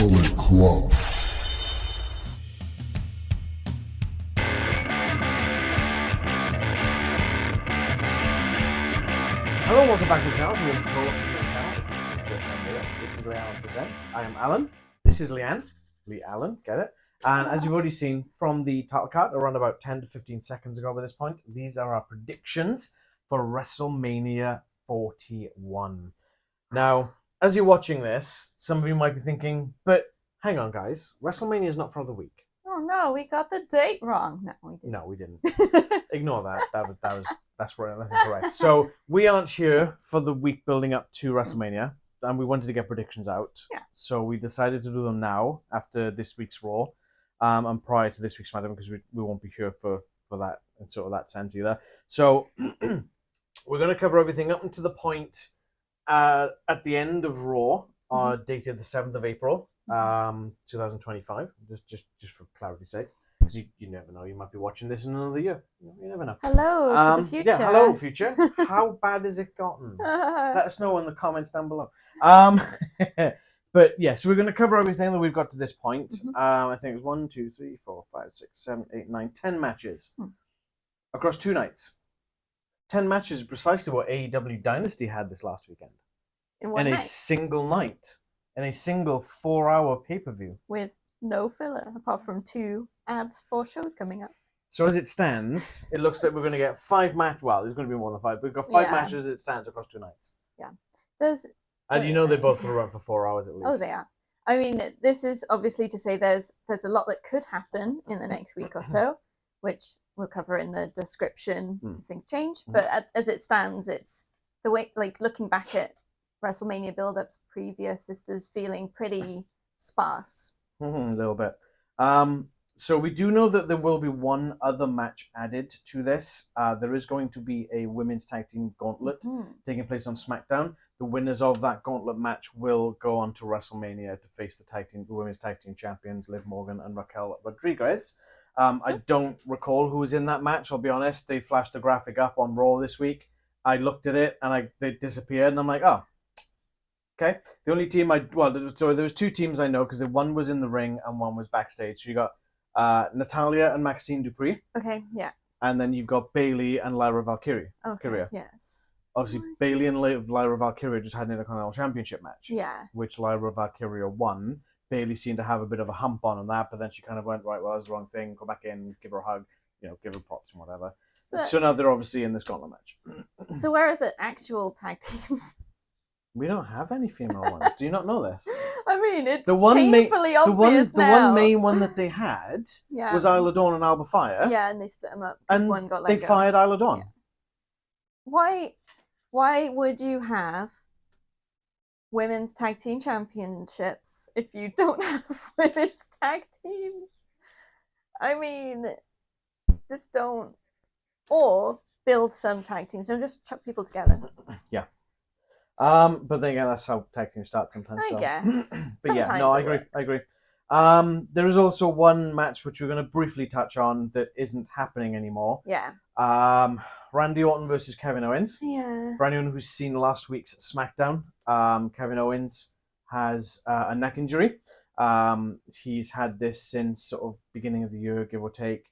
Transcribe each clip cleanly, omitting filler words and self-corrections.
Bullet Club. Hello and welcome back to the channel. Welcome to the channel. If this is your first time with us, this is Leanne Presents. I am Alan. This is Leanne. Lee Allen, get it? And as you've already seen from the title card around about 10 to 15 seconds ago by this point, these are our predictions for WrestleMania 41. Now, as you're watching this, some of you might be thinking, but hang on guys, WrestleMania is not for the week. Oh no, we got the date wrong. No, we didn't. Ignore that. That's incorrect. So we aren't here for the week building up to WrestleMania, and we wanted to get predictions out. Yeah. So we decided to do them now after this week's Raw, and prior to this week's Smackdown because we won't be here for that in sort of that sense either. So we're going to cover everything up until the point at the end of Raw, dated the 7th of April, 2025. Just for clarity's sake. Because you never know, you might be watching this in another year. You never know. Hello to the future. Yeah, hello future. How bad has it gotten? Let us know in the comments down below. But yeah, so we're going to cover everything that we've got to this point. I think it was 1, 2, 3, 4, 5, 6, 7, 8, 9, 10 matches across 2 nights. 10 matches is precisely what AEW Dynasty had this last weekend. In a single night. In a single 4-hour pay-per-view. With no filler, apart from 2 ads for shows coming up. So as it stands, it looks like we're going to get 5 matches. Well, there's going to be more than 5. But we've got 5 matches as it stands across 2 nights. Yeah. And you know they're both going to run for 4 hours at least. Oh, they are. I mean, this is obviously to say there's a lot that could happen in the next week or so, which we'll cover in the description if things change. But as it stands, it's the way, like, looking back at WrestleMania build-ups previous, this is feeling pretty sparse. A little bit. So we do know that there will be one other match added to this. There is going to be a women's tag team gauntlet taking place on SmackDown. The winners of that gauntlet match will go on to WrestleMania to face the women's tag team champions, Liv Morgan and Raquel Rodriguez. I don't recall who was in that match, I'll be honest. They flashed the graphic up on Raw this week. I looked at it and they disappeared, and I'm like, oh, okay. The only team so there was 2 teams I know because one was in the ring and one was backstage. So you got Natalya and Maxine Dupree. Okay, yeah. And then you've got Bayley and Lyra Valkyria. Okay, yes. Obviously, Bayley and Lyra Valkyria just had an Intercontinental Championship match. Yeah. Which Lyra Valkyria won. Bayley seemed to have a bit of a hump on that, but then she kind of went, right, well, that was the wrong thing. Go back in, give her a hug, give her props and whatever. So now they're obviously in this gauntlet match. So where are the actual tag teams? We don't have any female ones. Do you not know this? I mean, it's painfully obvious now. The one main one that they had was Isla Dawn and Alba Fire. Yeah, and they split them up. And one got they fired Isla Dawn. Yeah. Why would you have women's tag team championships if you don't have women's tag teams? I mean, just don't. Or build some tag teams. Don't just chuck people together. Yeah. But then again, that's how tag teams start sometimes. I guess. But yeah, no, I agree. There is also one match which we're going to briefly touch on that isn't happening anymore. Yeah. Randy Orton versus Kevin Owens. Yeah. For anyone who's seen last week's SmackDown, Kevin Owens has a neck injury. He's had this since sort of beginning of the year, give or take.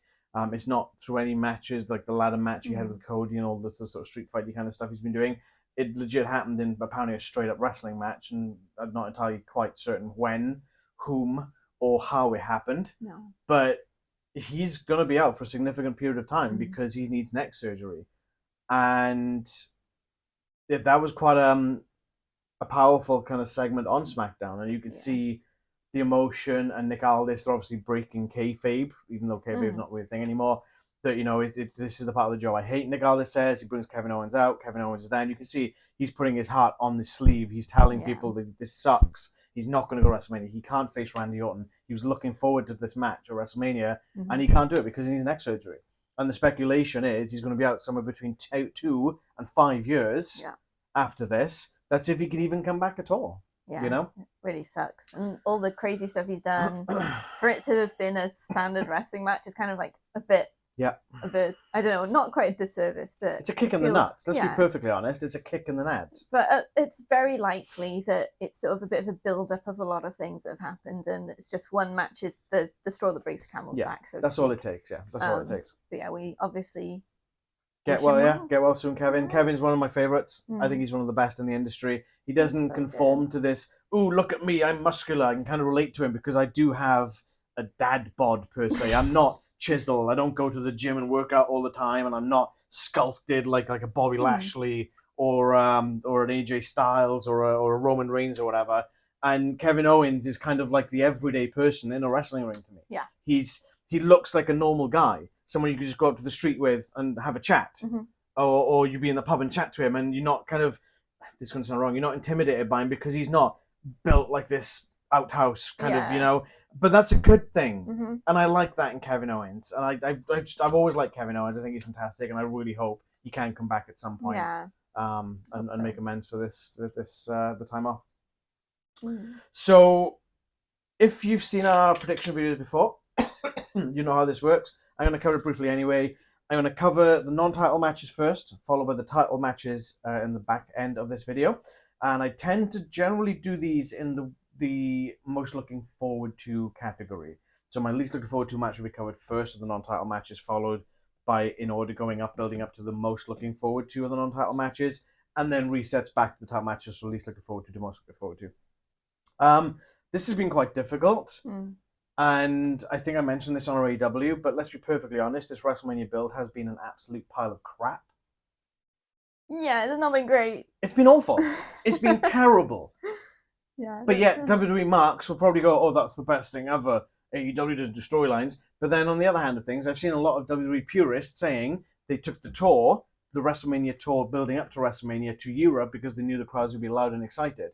It's not through any matches like the ladder match he had with Cody and all the sort of street fighty kind of stuff he's been doing. It legit happened in apparently a straight up wrestling match, and I'm not entirely quite certain when, whom, or how it happened. No. But he's going to be out for a significant period of time because he needs neck surgery. And that was quite a powerful kind of segment on SmackDown, and you could see the emotion, and Nick Aldis are obviously breaking kayfabe, even though kayfabe is not really a thing anymore. That, this is the part of the job I hate. Nick Aldis says he brings Kevin Owens out. Kevin Owens is there. And you can see he's putting his heart on the sleeve. He's telling people that this sucks. He's not going to go to WrestleMania. He can't face Randy Orton. He was looking forward to this match at WrestleMania, and he can't do it because he needs neck surgery. And the speculation is he's going to be out somewhere between 2 and 5 years after this. That's if he can even come back at all. Yeah, it really sucks. And all the crazy stuff he's done, for it to have been a standard wrestling match is kind of like a bit Yeah. I don't know, not quite a disservice, but it's a kick in the nuts. Let's be perfectly honest. It's a kick in the nuts. But it's very likely that it's sort of a bit of a build-up of a lot of things that have happened, and it's just one match is the straw that breaks the camel's back. So that's all it takes. Yeah, that's all it takes. But yeah, we obviously get well soon, Kevin. Kevin's one of my favorites. I think he's one of the best in the industry. He doesn't conform to this. Oh, look at me, I'm muscular. I can kind of relate to him because I do have a dad bod per se. I'm not chiseled. I don't go to the gym and work out all the time, and I'm not sculpted like a Bobby Lashley or an AJ Styles or a Roman Reigns or whatever. And Kevin Owens is kind of like the everyday person in a wrestling ring to me. Yeah, he looks like a normal guy, someone you could just go up to the street with and have a chat, or you be in the pub and chat to him, and you're not kind of, this is going to sound wrong, you're not intimidated by him because he's not built like this outhouse kind of, you know. But that's a good thing, and I like that in Kevin Owens. And I've always liked Kevin Owens. I think he's fantastic, and I really hope he can come back at some point, and make amends for the time off. So, if you've seen our prediction videos before, you know how this works. I'm going to cover it briefly anyway. I'm going to cover the non-title matches first, followed by the title matches in the back end of this video. And I tend to generally do these in the most looking forward to category. So my least looking forward to match will be covered first of the non-title matches, followed by, in order, building up to the most looking forward to of the non-title matches, and then resets back to the title matches, so least looking forward to most looking forward to. This has been quite difficult. And I think I mentioned this on our AEW, but let's be perfectly honest, this WrestleMania build has been an absolute pile of crap. Yeah, it's not been great. It's been awful. It's been terrible. Yeah. But yet, WWE marks will probably go, oh, that's the best thing ever. AEW doesn't do storylines. But then on the other hand of things, I've seen a lot of WWE purists saying they took the tour, the WrestleMania tour building up to WrestleMania, to Europe because they knew the crowds would be loud and excited.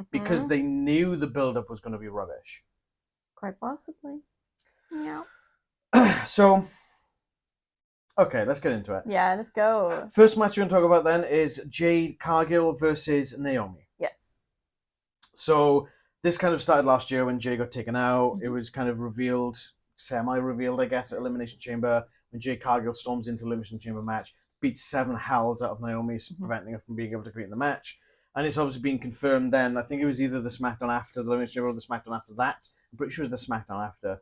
Because they knew the build-up was going to be rubbish. Quite possibly. Yeah. So, okay, let's get into it. Yeah, let's go. First match we're going to talk about then is Jade Cargill versus Naomi. Yes. So, this kind of started last year when Jade got taken out. It was kind of revealed, semi-revealed, I guess, at Elimination Chamber, when Jade Cargill storms into Elimination Chamber match, beats 7 hells out of Naomi, preventing her from being able to compete in the match. And it's obviously been confirmed then. I think it was either the SmackDown after the Elimination Chamber or the SmackDown after that. I'm pretty sure it was the SmackDown after,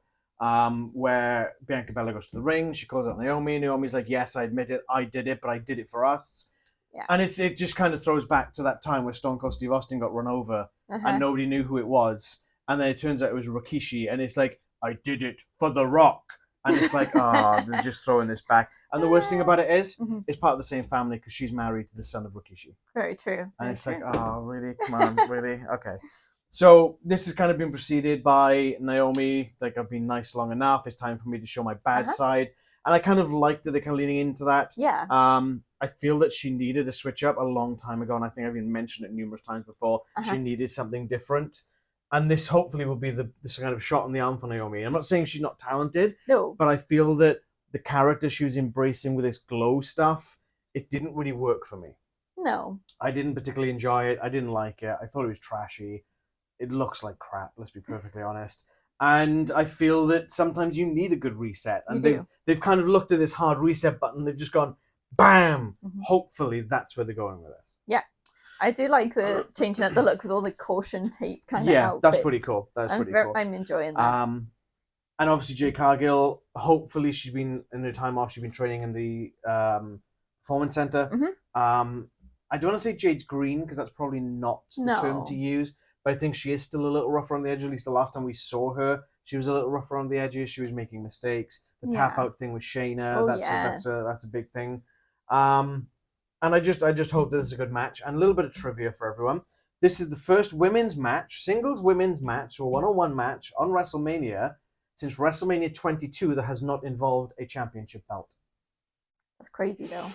where Bianca Belair goes to the ring. She calls out Naomi. Naomi's like, yes, I admit it. I did it, but I did it for us. Yeah. And it just kind of throws back to that time where Stone Cold Steve Austin got run over and nobody knew who it was. And then it turns out it was Rikishi. And it's like, I did it for The Rock. And it's like, they're just throwing this back. And the worst thing about it is, it's part of the same family because she's married to the son of Rikishi. Very true. And it's like, oh, really? Come on, really? Okay. So this has kind of been preceded by Naomi, like, I've been nice long enough. It's time for me to show my bad side. And I kind of liked that they're kind of leaning into that. Yeah. I feel that she needed a switch up a long time ago. And I think I've even mentioned it numerous times before. She needed something different. And this hopefully will be this kind of shot in the arm for Naomi. I'm not saying she's not talented. No. But I feel that the character she was embracing with this glow stuff, it didn't really work for me. No. I didn't particularly enjoy it. I didn't like it. I thought it was trashy. It looks like crap, let's be perfectly honest. And I feel that sometimes you need a good reset. And they've kind of looked at this hard reset button. They've just gone, bam! Hopefully that's where they're going with this. Yeah. I do like the changing up the look with all the caution tape kind of outfits. That's pretty cool. I'm enjoying that. And obviously Jade Cargill, hopefully she's been, in her time off, she's been training in the Performance Center. I don't want to say Jade's green because that's probably not the term to use. But I think she is still a little rougher on the edges. At least the last time we saw her, she was a little rougher on the edges. She was making mistakes. The tap out thing with Shayna, that's a big thing. And I just hope that this is a good match. And a little bit of trivia for everyone. This is the first women's match, singles women's match, or one-on-one match on WrestleMania since WrestleMania 22 that has not involved a championship belt. That's crazy, though.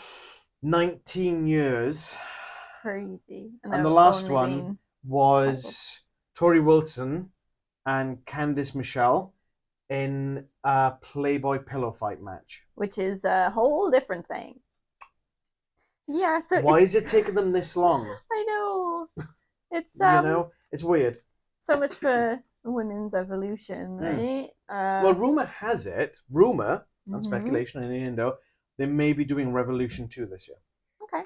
19 years. That's crazy. And the last one was Tori Wilson and Candice Michelle in a Playboy pillow fight match. Which is a whole different thing. Yeah, so why is it taking them this long? I know. It's it's weird. So much for women's evolution, right? Well, rumor has it and speculation and innuendo, they may be doing Revolution 2 this year. Okay.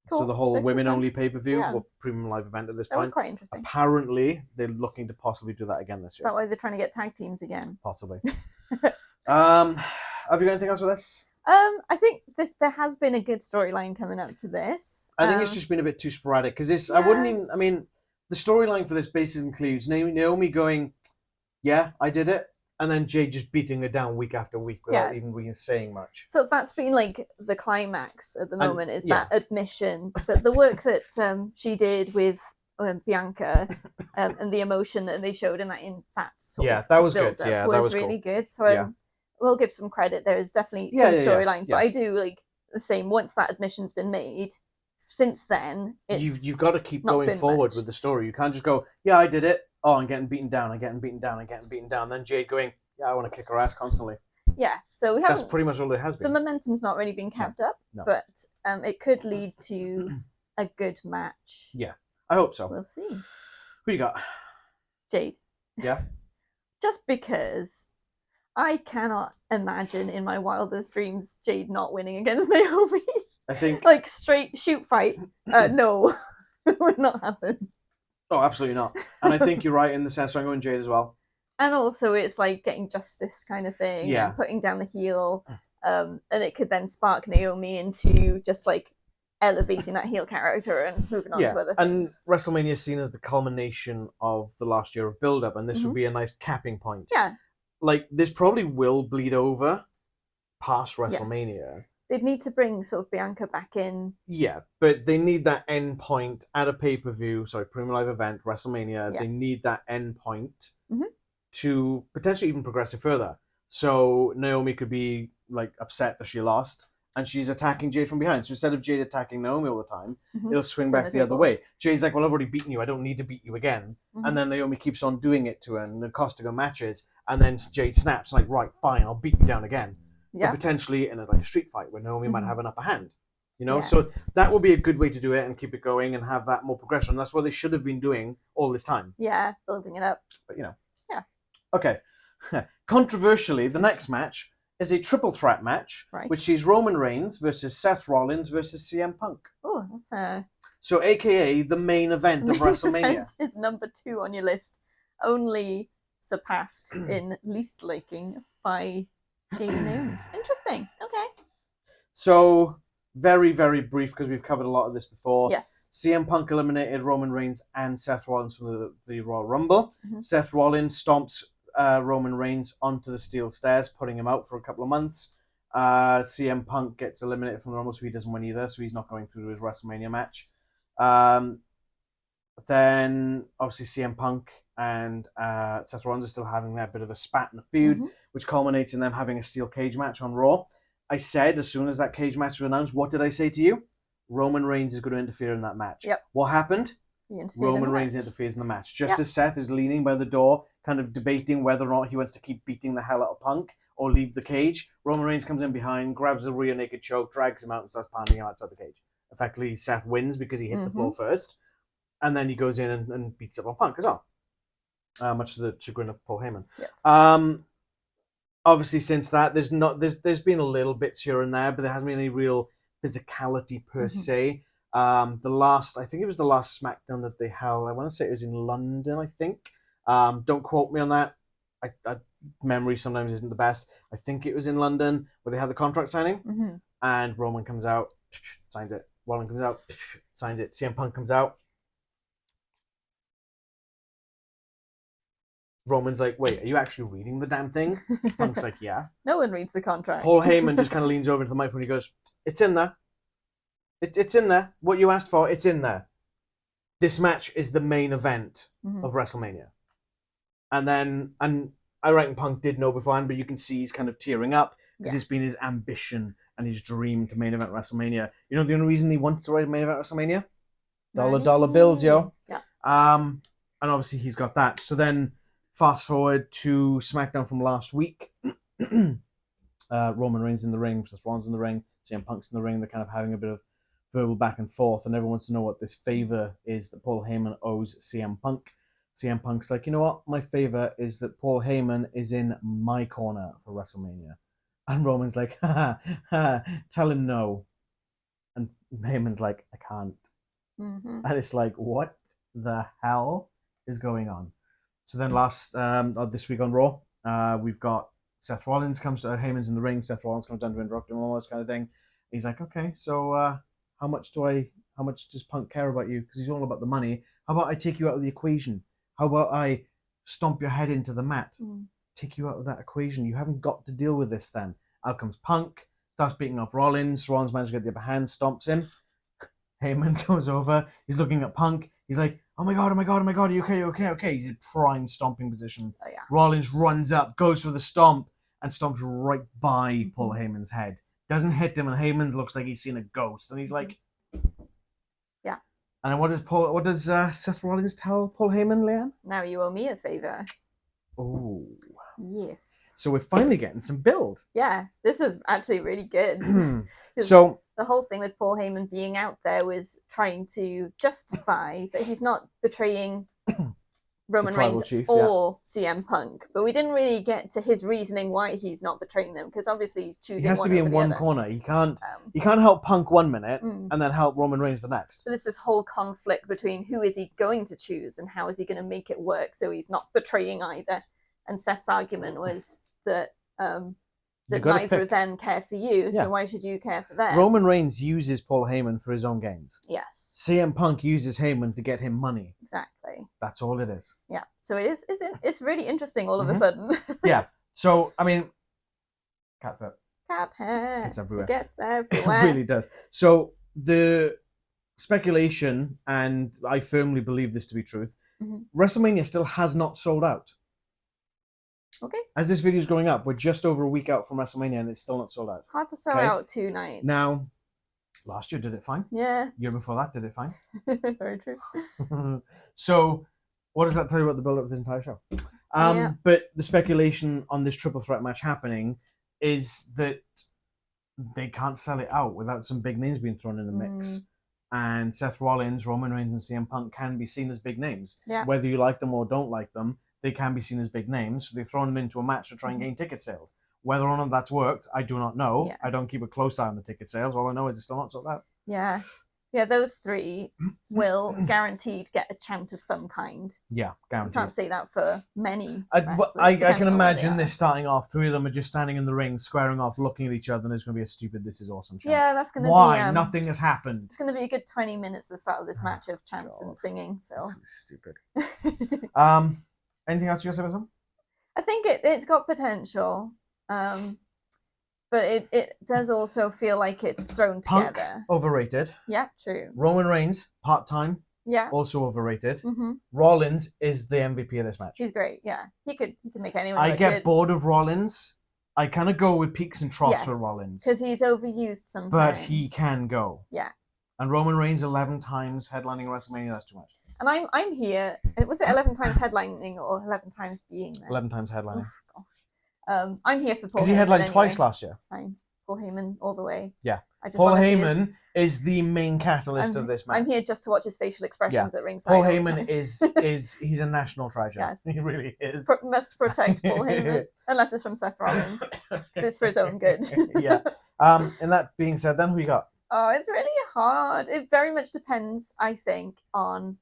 Cool. So the whole women-only pay-per-view or premium live event at this point. That was quite interesting. Apparently, they're looking to possibly do that again this year. Is that why they're trying to get tag teams again? Possibly. Have you got anything else with this? I think there has been a good storyline coming up to this. I think it's just been a bit too sporadic because this. I wouldn't even. I mean, the storyline for this basically includes Naomi going, "Yeah, I did it," and then Jade just beating her down week after week without even really saying much. So that's been like the climax at the moment, is that admission that the work that she did with Bianca and the emotion that they showed in that sort of that was good. build-up Yeah, was that was really cool. good. So we'll give some credit. There is definitely some storyline, but I do like the same. Once that admission's been made, since then you've got to keep going forward with the story. You can't just go, "Yeah, I did it. Oh, I'm getting beaten down. I'm getting beaten down. I'm getting beaten down." Then Jade going, "Yeah, I want to kick her ass constantly." Yeah, so we haven't. That's pretty much all it has been. The momentum's not really been kept up, but it could lead to a good match. Yeah, I hope so. We'll see. Who you got? Jade. Yeah. Just because I cannot imagine in my wildest dreams Jade not winning against Naomi. I think like straight shoot fight. No, it would not happen. Oh, absolutely not. And I think you're right in the sense I'm going Jade as well. And also it's like getting justice kind of thing and putting down the heel. And it could then spark Naomi into just like elevating that heel character and moving on to other things. And WrestleMania is seen as the culmination of the last year of build-up, and this would be a nice capping point. Yeah. Like, this probably will bleed over past WrestleMania. Yes. They'd need to bring sort of Bianca back in. Yeah, but they need that end point at a pay-per-view, premium live event, WrestleMania. They need that end point to potentially even progress it further. So Naomi could be like upset that she lost, and she's attacking Jade from behind. So instead of Jade attacking Naomi all the time, it'll swing back the other way. Jade's like, "Well, I've already beaten you. I don't need to beat you again." And then Naomi keeps on doing it to her, and it costs her matches. And then Jade snaps, like, "Right, fine, I'll beat you down again." But potentially in a street fight where Naomi might have an upper hand. You know, so that would be a good way to do it and keep it going and have that more progression. That's what they should have been doing all this time. Yeah, building it up. But you know. Yeah. Okay. Controversially, the next match is a triple threat match, which sees Roman Reigns versus Seth Rollins versus CM Punk. Oh, that's a... So, AKA the main event of WrestleMania. Event is number 2 on your list, only surpassed in least liking by Jade and Naomi. Interesting. Okay. So, very, very brief because we've covered a lot of this before. Yes. CM Punk eliminated Roman Reigns and Seth Rollins from the Royal Rumble. Seth Rollins stomps Roman Reigns onto the steel stairs, putting him out for a couple of months. CM Punk gets eliminated from the Rumble, so he doesn't win either, so he's not going through his WrestleMania match. Then, obviously, CM Punk and Seth Rollins are still having that bit of a spat and a feud, which culminates in them having a steel cage match on Raw. I said, as soon as that cage match was announced, what did I say to you? Roman Reigns is going to interfere in that match. Yep. What happened? Roman Reigns interferes in the match. Just as Seth is leaning by the door, kind of debating whether or not he wants to keep beating the hell out of Punk or leave the cage, Roman Reigns comes in behind, grabs the rear naked choke, drags him out and starts pounding him outside the cage. Effectively, Seth wins because he hit the floor first. And then he goes in and beats up on Punk as well. Much to the chagrin of Paul Heyman. Yes. Obviously, since that, there's been a little bits here and there, but there hasn't been any real physicality per se. I think it was the last SmackDown that they held. I want to say it was in London, I think. Don't quote me on that. Memory sometimes isn't the best. I think it was in London where they had the contract signing. And Roman comes out, signs it. Rollins comes out, signs it. CM Punk comes out. Roman's like, "Wait, are you actually reading the damn thing?" Punk's like, "Yeah." No one reads the contract. Paul Heyman just kind of leans over into the microphone and he goes, "It's in there. It's in there. What you asked for, it's in there. This match is the main event of WrestleMania." And I reckon Punk did know beforehand, but you can see he's kind of tearing up because it's been his ambition and his dream to main event WrestleMania. You know the only reason he wants to write main event WrestleMania? Dollar bills, yo. Yeah. And obviously he's got that. So then fast forward to SmackDown from last week. Roman Reigns in the ring, Seth Rollins in the ring, CM Punk's in the ring. They're kind of having a bit of verbal back and forth, and everyone wants to know what this favor is that Paul Heyman owes CM Punk. CM Punk's like, "You know what? My favor is that Paul Heyman is in my corner for WrestleMania." And Roman's like, ha, ha, tell him no. And Heyman's like, I can't. Mm-hmm. And it's like, what the hell is going on? So then this week on Raw, we've got Seth Rollins comes to Heyman's in the ring. Seth Rollins comes down to interrupt him, all this kind of thing. He's like, okay, so how much does Punk care about you? Because he's all about the money. How about I take you out of the equation? How about I stomp your head into the mat? Take you out of that equation. You haven't got to deal with this then. Out comes Punk, starts beating up Rollins. Rollins manages to get the upper hand, stomps him. Heyman goes over. He's looking at Punk. He's like, oh my god, are you okay? He's in prime stomping position. Oh, yeah. Rollins runs up, goes for the stomp, and stomps right by Paul Heyman's head. Doesn't hit him, and Heyman looks like he's seen a ghost. And he's like... Yeah. And what does Seth Rollins tell Paul Heyman, Leanne? Now you owe me a favour. Oh. Yes. So we're finally getting some build. Yeah, this is actually really good. So the whole thing with Paul Heyman being out there was trying to justify that he's not betraying Roman Reigns chief, or CM Punk, but we didn't really get to his reasoning why he's not betraying them, because obviously he's choosing. He has to be in one corner. He can't help Punk 1 minute and then help Roman Reigns the next. So there's this whole conflict between who is he going to choose and how is he going to make it work so he's not betraying either. And Seth's argument was that neither of them care for you, so why should you care for them? Roman Reigns uses Paul Heyman for his own gains. Yes. CM Punk uses Heyman to get him money. Exactly. That's all it is. Yeah. So it's really interesting all of a sudden. Yeah. So, I mean, cat foot. Cat hair. It's everywhere. It gets everywhere. It really does. So the speculation, and I firmly believe this to be truth, WrestleMania still has not sold out. Okay. As this video is going up, we're just over a week out from WrestleMania and it's still not sold out. Hard to sell out 2 nights. Now, last year did it fine. Yeah. Year before that did it fine. Very true. So, what does that tell you about the build-up of this entire show? But the speculation on this triple threat match happening is that they can't sell it out without some big names being thrown in the mix. And Seth Rollins, Roman Reigns, and CM Punk can be seen as big names. Yeah. Whether you like them or don't like them, they can be seen as big names, so they've thrown them into a match to try and gain ticket sales. Whether or not that's worked, I do not know. Yeah. I don't keep a close eye on the ticket sales. All I know is it's still not sold out. Yeah. Yeah, those 3 will guaranteed get a chant of some kind. Yeah, guaranteed. You can't say that for many I can imagine this starting off. 3 of them are just standing in the ring, squaring off, looking at each other, and there's going to be a stupid "This is awesome" chant. Yeah, that's going to be... Why? Nothing has happened. It's going to be a good 20 minutes at the start of this match of chants and singing. So stupid. Anything else you got to say about them? I think it's got potential, but it does also feel like it's thrown Punk, together. overrated. Yeah, true. Roman Reigns, part-time. Yeah. Also overrated. Rollins is the MVP of this match. He's great, yeah. He could make anyone I look get good. bored of Rollins. I kind of go with peaks and troughs for Rollins. Because he's overused sometimes. But he can go. Yeah. And Roman Reigns 11 times headlining WrestleMania, that's too much. And I'm here. Was it 11 times headlining or 11 times being there? 11 times headlining. Oof, gosh. I'm here for Paul Heyman. Because he headlined anyway. twice last year. Fine. Paul Heyman all the way. Yeah. I just Paul wanna see Heyman is the main catalyst of this match. I'm here just to watch his facial expressions at ringside. Paul Heyman he's a national treasure. Yes. He really is. Must protect Paul Heyman. Unless it's from Seth Rollins. It's for his own good. Yeah. And that being said, then who you got? Oh, it's really hard. It very much depends, I think, on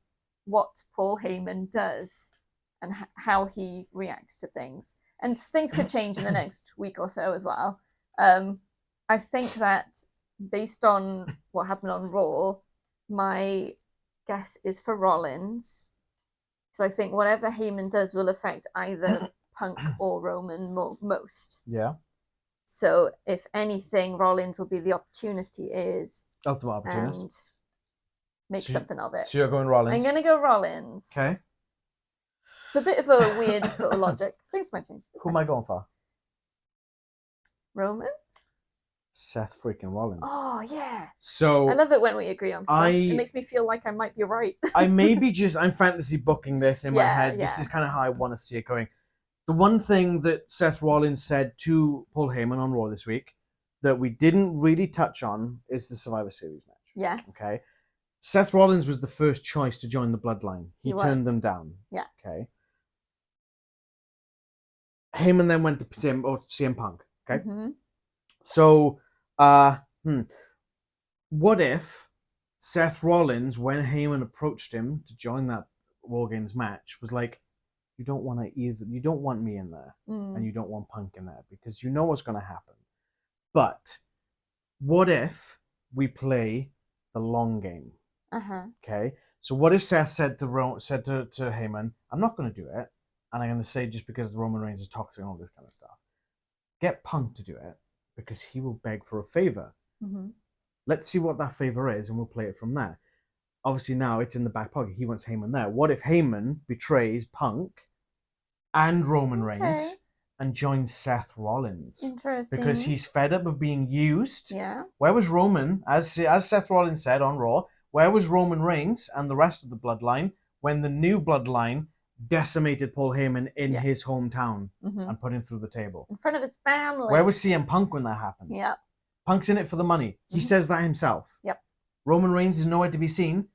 what Paul Heyman does and how he reacts to things. And things could change in the next week or so as well. I think that based on what happened on Raw, my guess is for Rollins. So I think whatever Heyman does will affect either Punk or Roman most. Yeah. So if anything, Rollins will be the opportunity Ultimate opportunist. And make something of it. So you're going Rollins. I'm going to go Rollins. Okay. It's a bit of a weird sort of logic. Things might change. Who am I going for? Roman? Seth freaking Rollins. Oh, yeah. So I love it when we agree on stuff. It makes me feel like I might be right. I'm fantasy booking this in my head. This is kind of how I want to see it going. The one thing that Seth Rollins said to Paul Heyman on Raw this week that we didn't really touch on is the Survivor Series match. Yes. Okay. Seth Rollins was the first choice to join the Bloodline. He turned them down. Yeah. Okay. Heyman then went to CM Punk. Okay. So, what if Seth Rollins, when Heyman approached him to join that War Games match, was like, you don't want me in there, and you don't want Punk in there, because you know what's going to happen. But what if we play the long game? Okay, so what if Seth said to Heyman, I'm not going to do it, and I'm going to say just because Roman Reigns is toxic and all this kind of stuff, get Punk to do it, because he will beg for a favor. Let's see what that favor is, and we'll play it from there. Obviously, now it's in the back pocket. He wants Heyman there. What if Heyman betrays Punk and Roman Reigns and joins Seth Rollins? Interesting. Because he's fed up of being used. Yeah. Where was Roman, as Seth Rollins said on Raw, where was Roman Reigns and the rest of the bloodline when the new bloodline decimated Paul Heyman in his hometown and put him through the table? In front of his family. Where was CM Punk when that happened? Yeah. Punk's in it for the money. He says that himself. Yep. Roman Reigns is nowhere to be seen.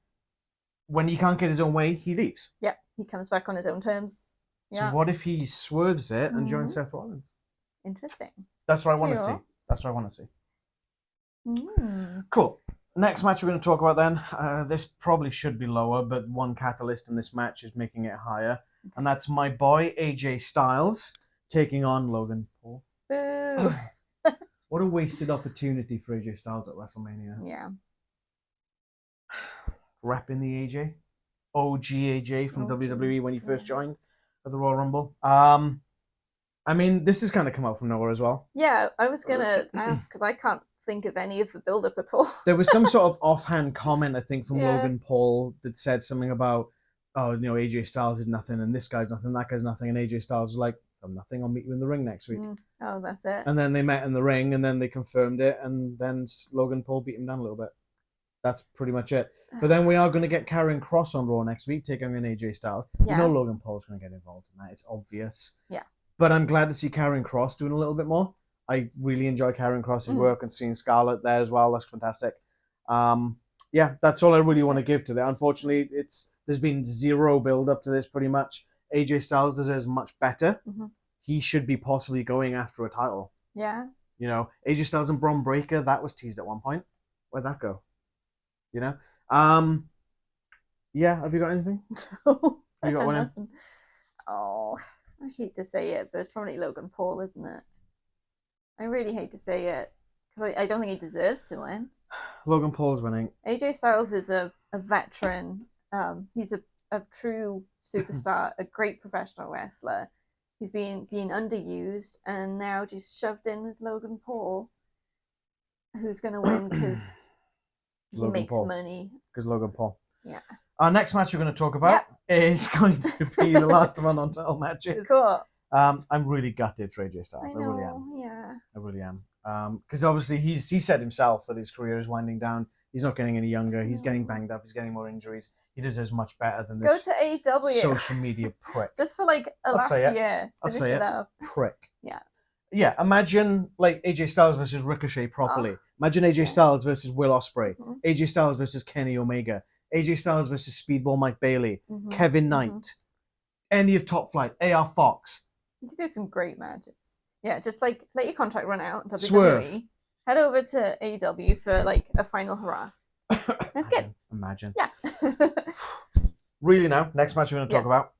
When he can't get his own way, he leaves. Yep. He comes back on his own terms. So what if he swerves it and joins Seth Rollins? Interesting. That's what I want to see. That's what I want to see. Cool. Next match we're going to talk about then. This probably should be lower, but one catalyst in this match is making it higher. And that's my boy, AJ Styles, taking on Logan Paul. Boo. What a wasted opportunity for AJ Styles at WrestleMania. Yeah. Repping the AJ. OG AJ from WWE when he first joined for the Royal Rumble. I mean, this has kind of come out from nowhere as well. Yeah, I was going to ask, because I can't think of any of the build-up at all. There was some sort of offhand comment, I think, from Logan Paul that said something about, AJ Styles is nothing, and this guy's nothing, that guy's nothing, and AJ Styles was like, I'm nothing, I'll meet you in the ring next week. Oh, that's it. And then they met in the ring, and then they confirmed it, and then Logan Paul beat him down a little bit. That's pretty much it. But then we are going to get Karrion Kross on Raw next week, taking on AJ Styles. Yeah. You know Logan Paul's going to get involved in that. It's obvious. Yeah. But I'm glad to see Karrion Kross doing a little bit more. I really enjoy Karrion Kross's work, and seeing Scarlett there as well. That's fantastic. That's all I really want to give to that. Unfortunately, there's been zero build up to this pretty much. AJ Styles deserves much better. He should be possibly going after a title. Yeah. AJ Styles and Braun Breaker, that was teased at one point. Where'd that go? Have you got anything? No. Have you got one in? Oh, I hate to say it, but it's probably Logan Paul, isn't it? I really hate to say it, because I don't think he deserves to win. Logan Paul's winning. AJ Styles is a veteran. He's a true superstar, a great professional wrestler. He's being underused and now just shoved in with Logan Paul, who's going to win because he makes money. Because Logan Paul. Yeah. Our next match we're going to talk about is going to be the last of our non-title matches. Cool. I'm really gutted for AJ Styles. I really am. Yeah. I really am. Because obviously he said himself that his career is winding down. He's not getting any younger. He's getting banged up. He's getting more injuries. He deserves much better than this. Go to AEW. Social media prick. Just for like a last year. I'll say it. Prick. Yeah. Yeah, imagine like AJ Styles versus Ricochet properly. Imagine AJ Styles versus Will Ospreay. AJ Styles versus Kenny Omega. AJ Styles versus Speedball Mike Bailey. Kevin Knight. Any of Top Flight. AR Fox. You could do some great matches. Yeah, just like let your contract run out. WWE. Swerve. Head over to AEW for like a final hurrah. That's good. Imagine. Yeah. Really now, next match we're going to talk about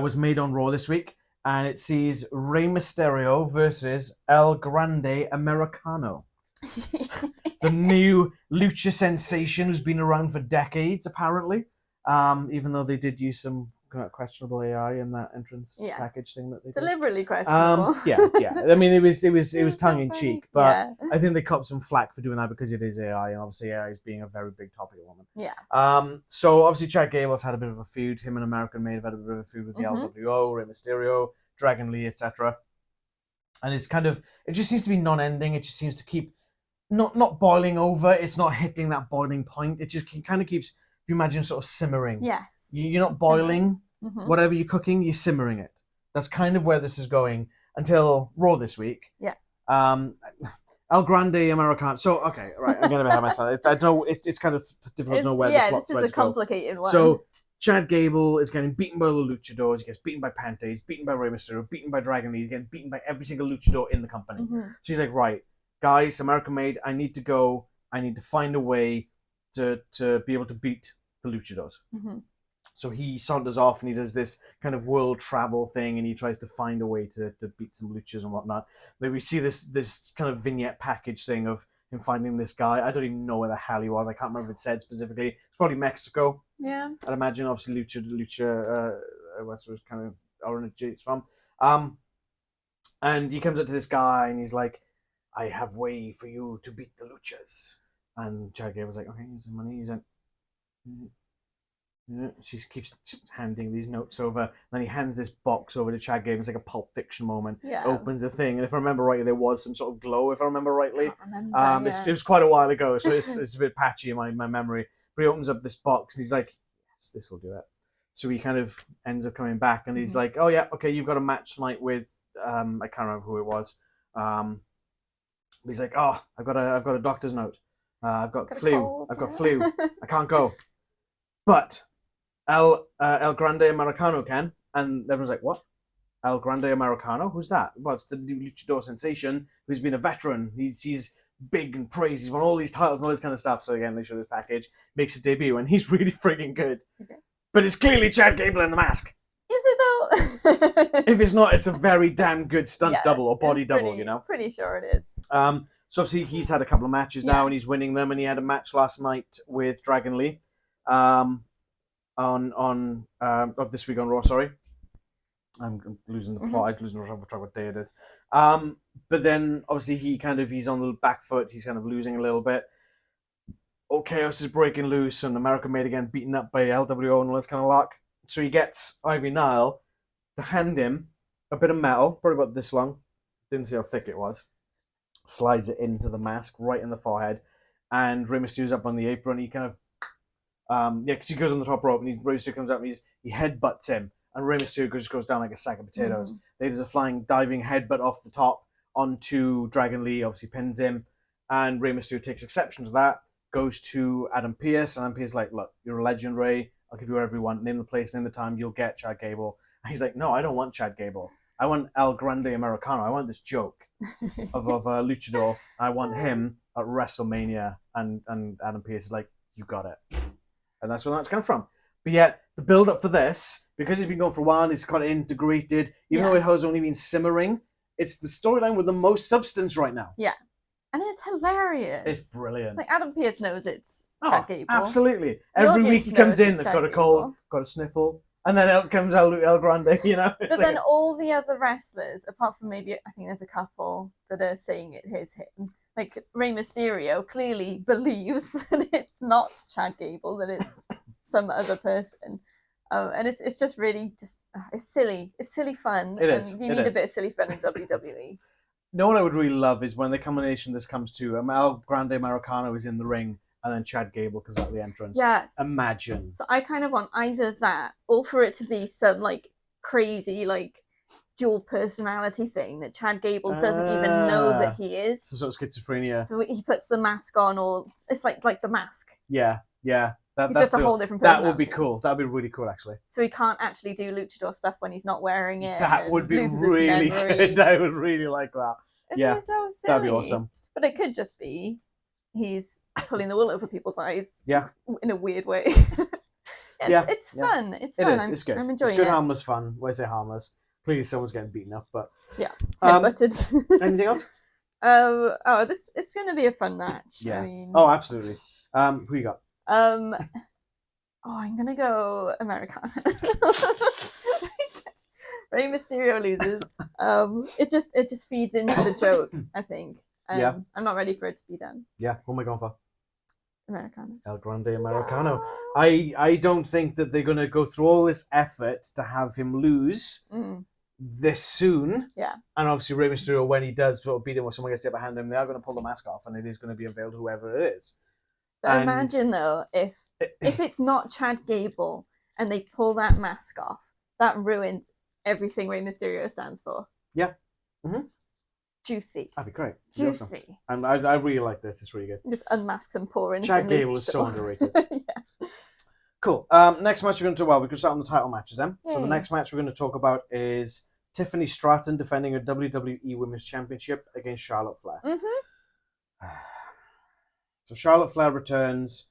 was made on Raw this week, and it sees Rey Mysterio versus El Grande Americano. The new lucha sensation who's been around for decades, apparently. Even though they did use some questionable AI in that entrance package thing that they did. Deliberately questionable. I mean, it was tongue in cheek, but I think they copped some flack for doing that because it is AI, and obviously AI is being a very big topic at the moment. Yeah. So obviously Chad Gable's had a bit of a feud. Him and American May have had a bit of a feud with the LWO, Rey Mysterio, Dragon Lee, etc. And it just seems to be non-ending. It just seems to keep not boiling over. It's not hitting that boiling point. It just kind of keeps. If you imagine sort of simmering. Yes. You're not boiling. Whatever you're cooking, you're simmering it. That's kind of where this is going until Raw this week. Yeah. El Grande Americano. So, okay, right, I'm going to have myself. I know it's kind of difficult to know where the plot this is a complicated one. So, Chad Gable is getting beaten by the luchadors. He gets beaten by Penta. He's beaten by Rey Mysterio. Beaten by Dragon Lee. He's getting beaten by every single luchador in the company. So he's like, right, guys, American made. I need to go. I need to find a way to be able to beat the luchadors. Mm-hmm. So he saunters off and he does this kind of world travel thing, and he tries to find a way to beat some luchas and whatnot. Then we see this kind of vignette package thing of him finding this guy. I don't even know where the hell he was. I can't remember if it said specifically. It's probably Mexico. Yeah. I'd imagine, obviously, lucha, what's kind of origin it's from. And he comes up to this guy and he's like, I have way for you to beat the luchas. And Chad Gable's like, okay, here's some money. He's like, she keeps handing these notes over. Then he hands this box over to Chad Gable. It's like a Pulp Fiction moment. Yeah. Opens the thing, and if I remember rightly, there was some sort of glow. If I remember rightly, Remember, it was quite a while ago, so it's a bit patchy in my memory. But he opens up this box, and he's like, "Yes, this will do it." So he kind of ends up coming back, and he's like, "Oh yeah, okay, you've got a match tonight with I can't remember who it was." He's like, "Oh, I've got a doctor's note. I've got flu. I've got flu. I can't go." But El Grande Americano can. And everyone's like, what? El Grande Americano? Who's that? Well, it's the luchador sensation who's been a veteran. He's big and praised. He's won all these titles and all this kind of stuff. So again, they show this package, makes his debut, and he's really friggin' good. Okay. But it's clearly Chad Gable in the mask. Is it though? If it's not, it's a very damn good stunt double or body double, you know? Pretty sure it is. So obviously he's had a couple of matches now and he's winning them, and he had a match last night with Dragon Lee. Of this week on Raw, sorry. I'm losing the plot. I'm losing track what day it is. But then obviously he's on the back foot. He's kind of losing a little bit. All chaos is breaking loose, and American Made again beaten up by LWO and all this kind of luck. So he gets Ivy Nile to hand him a bit of metal, probably about this long. Didn't see how thick it was. Slides it into the mask, right in the forehead, and Rey Mysterio's up on the apron. He kind of because he goes on the top rope, and Rey Mysterio comes up and he headbutts him, and Rey Mysterio just goes down like a sack of potatoes. They does a flying diving headbutt off the top onto Dragon Lee, obviously pins him, and Rey Mysterio takes exception to that, goes to Adam Pearce, and Adam Pearce is like, look, you're a legend, Ray. I'll give you whatever you want. Name the place, name the time, you'll get Chad Gable. And he's like, no, I don't want Chad Gable. I want El Grande Americano. I want this joke of Luchador. I want him at WrestleMania, and Adam Pearce is like, you got it. And that's where that's come from. But yet, the build-up for this, because it's been going for a while, it's kind of integrated, even though it has only been simmering, it's the storyline with the most substance right now. Yeah. And it's hilarious. It's brilliant. Like, Adam Pearce knows it's Chad Gable. Absolutely. Every week he comes in, they've got a cold, got a sniffle, and then out comes El Grande, you know? But then all the other wrestlers, apart from maybe, I think there's a couple that are saying it is him, like Rey Mysterio clearly believes that it's not Chad Gable, that it's some other person. And it's just really it's silly. It's silly fun. It is. And you need a bit of silly fun in WWE. You know what I would really love is when the combination this comes to El Grande Americano is in the ring and then Chad Gable comes out the entrance. Yes. Imagine. So I kind of want either that or for it to be some like crazy like dual personality thing that Chad Gable doesn't even know that he is. Some sort of schizophrenia. So he puts the mask on, or it's like the mask. Yeah. That's just a whole different personality. That would be cool. That would be really cool, actually. So he can't actually do luchador stuff when he's not wearing it. That would be really good. I would really like that. It'd be so silly. That'd be awesome. But it could just be he's pulling the wool over people's eyes. Yeah. In a weird way. It's fun. It's fun. It is. It's good. I'm enjoying it. It's good, harmless fun. Why say harmless? Clearly someone's getting beaten up, but... Yeah. Headbutted. Anything else? It's going to be a fun match. Yeah. I mean... Oh, absolutely. Who you got? I'm going to go Americana. Rey Mysterio loses. It just feeds into the joke, I think. I'm not ready for it to be done. Yeah, who am I going for? Americano. El Grande Americano. I don't think that they're going to go through all this effort to have him lose this soon. Yeah. And obviously Rey Mysterio, when he does sort of beat him or someone gets to behind him, they are going to pull the mask off and it is going to be unveiled whoever it is. But imagine, though, if it's not Chad Gable and they pull that mask off, that ruins everything Rey Mysterio stands for. Yeah. Mm-hmm. Juicy. That'd be great. Juicy. Awesome. And I really like this. It's really good. Just unmask some pour in. Chad Gable is so underrated. Yeah. Cool. Next match we're going to talk about, we can start on the title matches then. So the next match we're going to talk about is Tiffany Stratton defending her WWE Women's Championship against Charlotte Flair. Mm-hmm. So Charlotte Flair returns,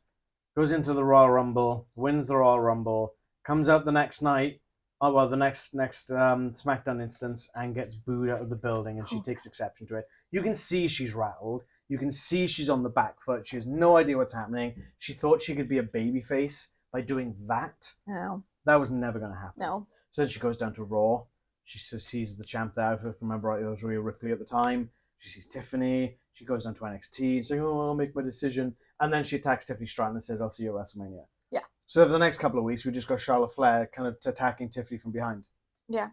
goes into the Royal Rumble, wins the Royal Rumble, comes out the next night, the next SmackDown instance, and gets booed out of the building, and she takes exception to it. You can see she's rattled. You can see she's on the back foot. She has no idea what's happening. She thought she could be a babyface by doing that. No. That was never going to happen. No. So then she goes down to Raw. She sees the champ there. If I remember right, it was Rhea Ripley at the time. She sees Tiffany. She goes down to NXT and saying, "Oh, I'll make my decision." And then she attacks Tiffany Stratton and says, "I'll see you at WrestleMania." Yeah. So for the next couple of weeks, we just got Charlotte Flair kind of attacking Tiffany from behind. Yeah.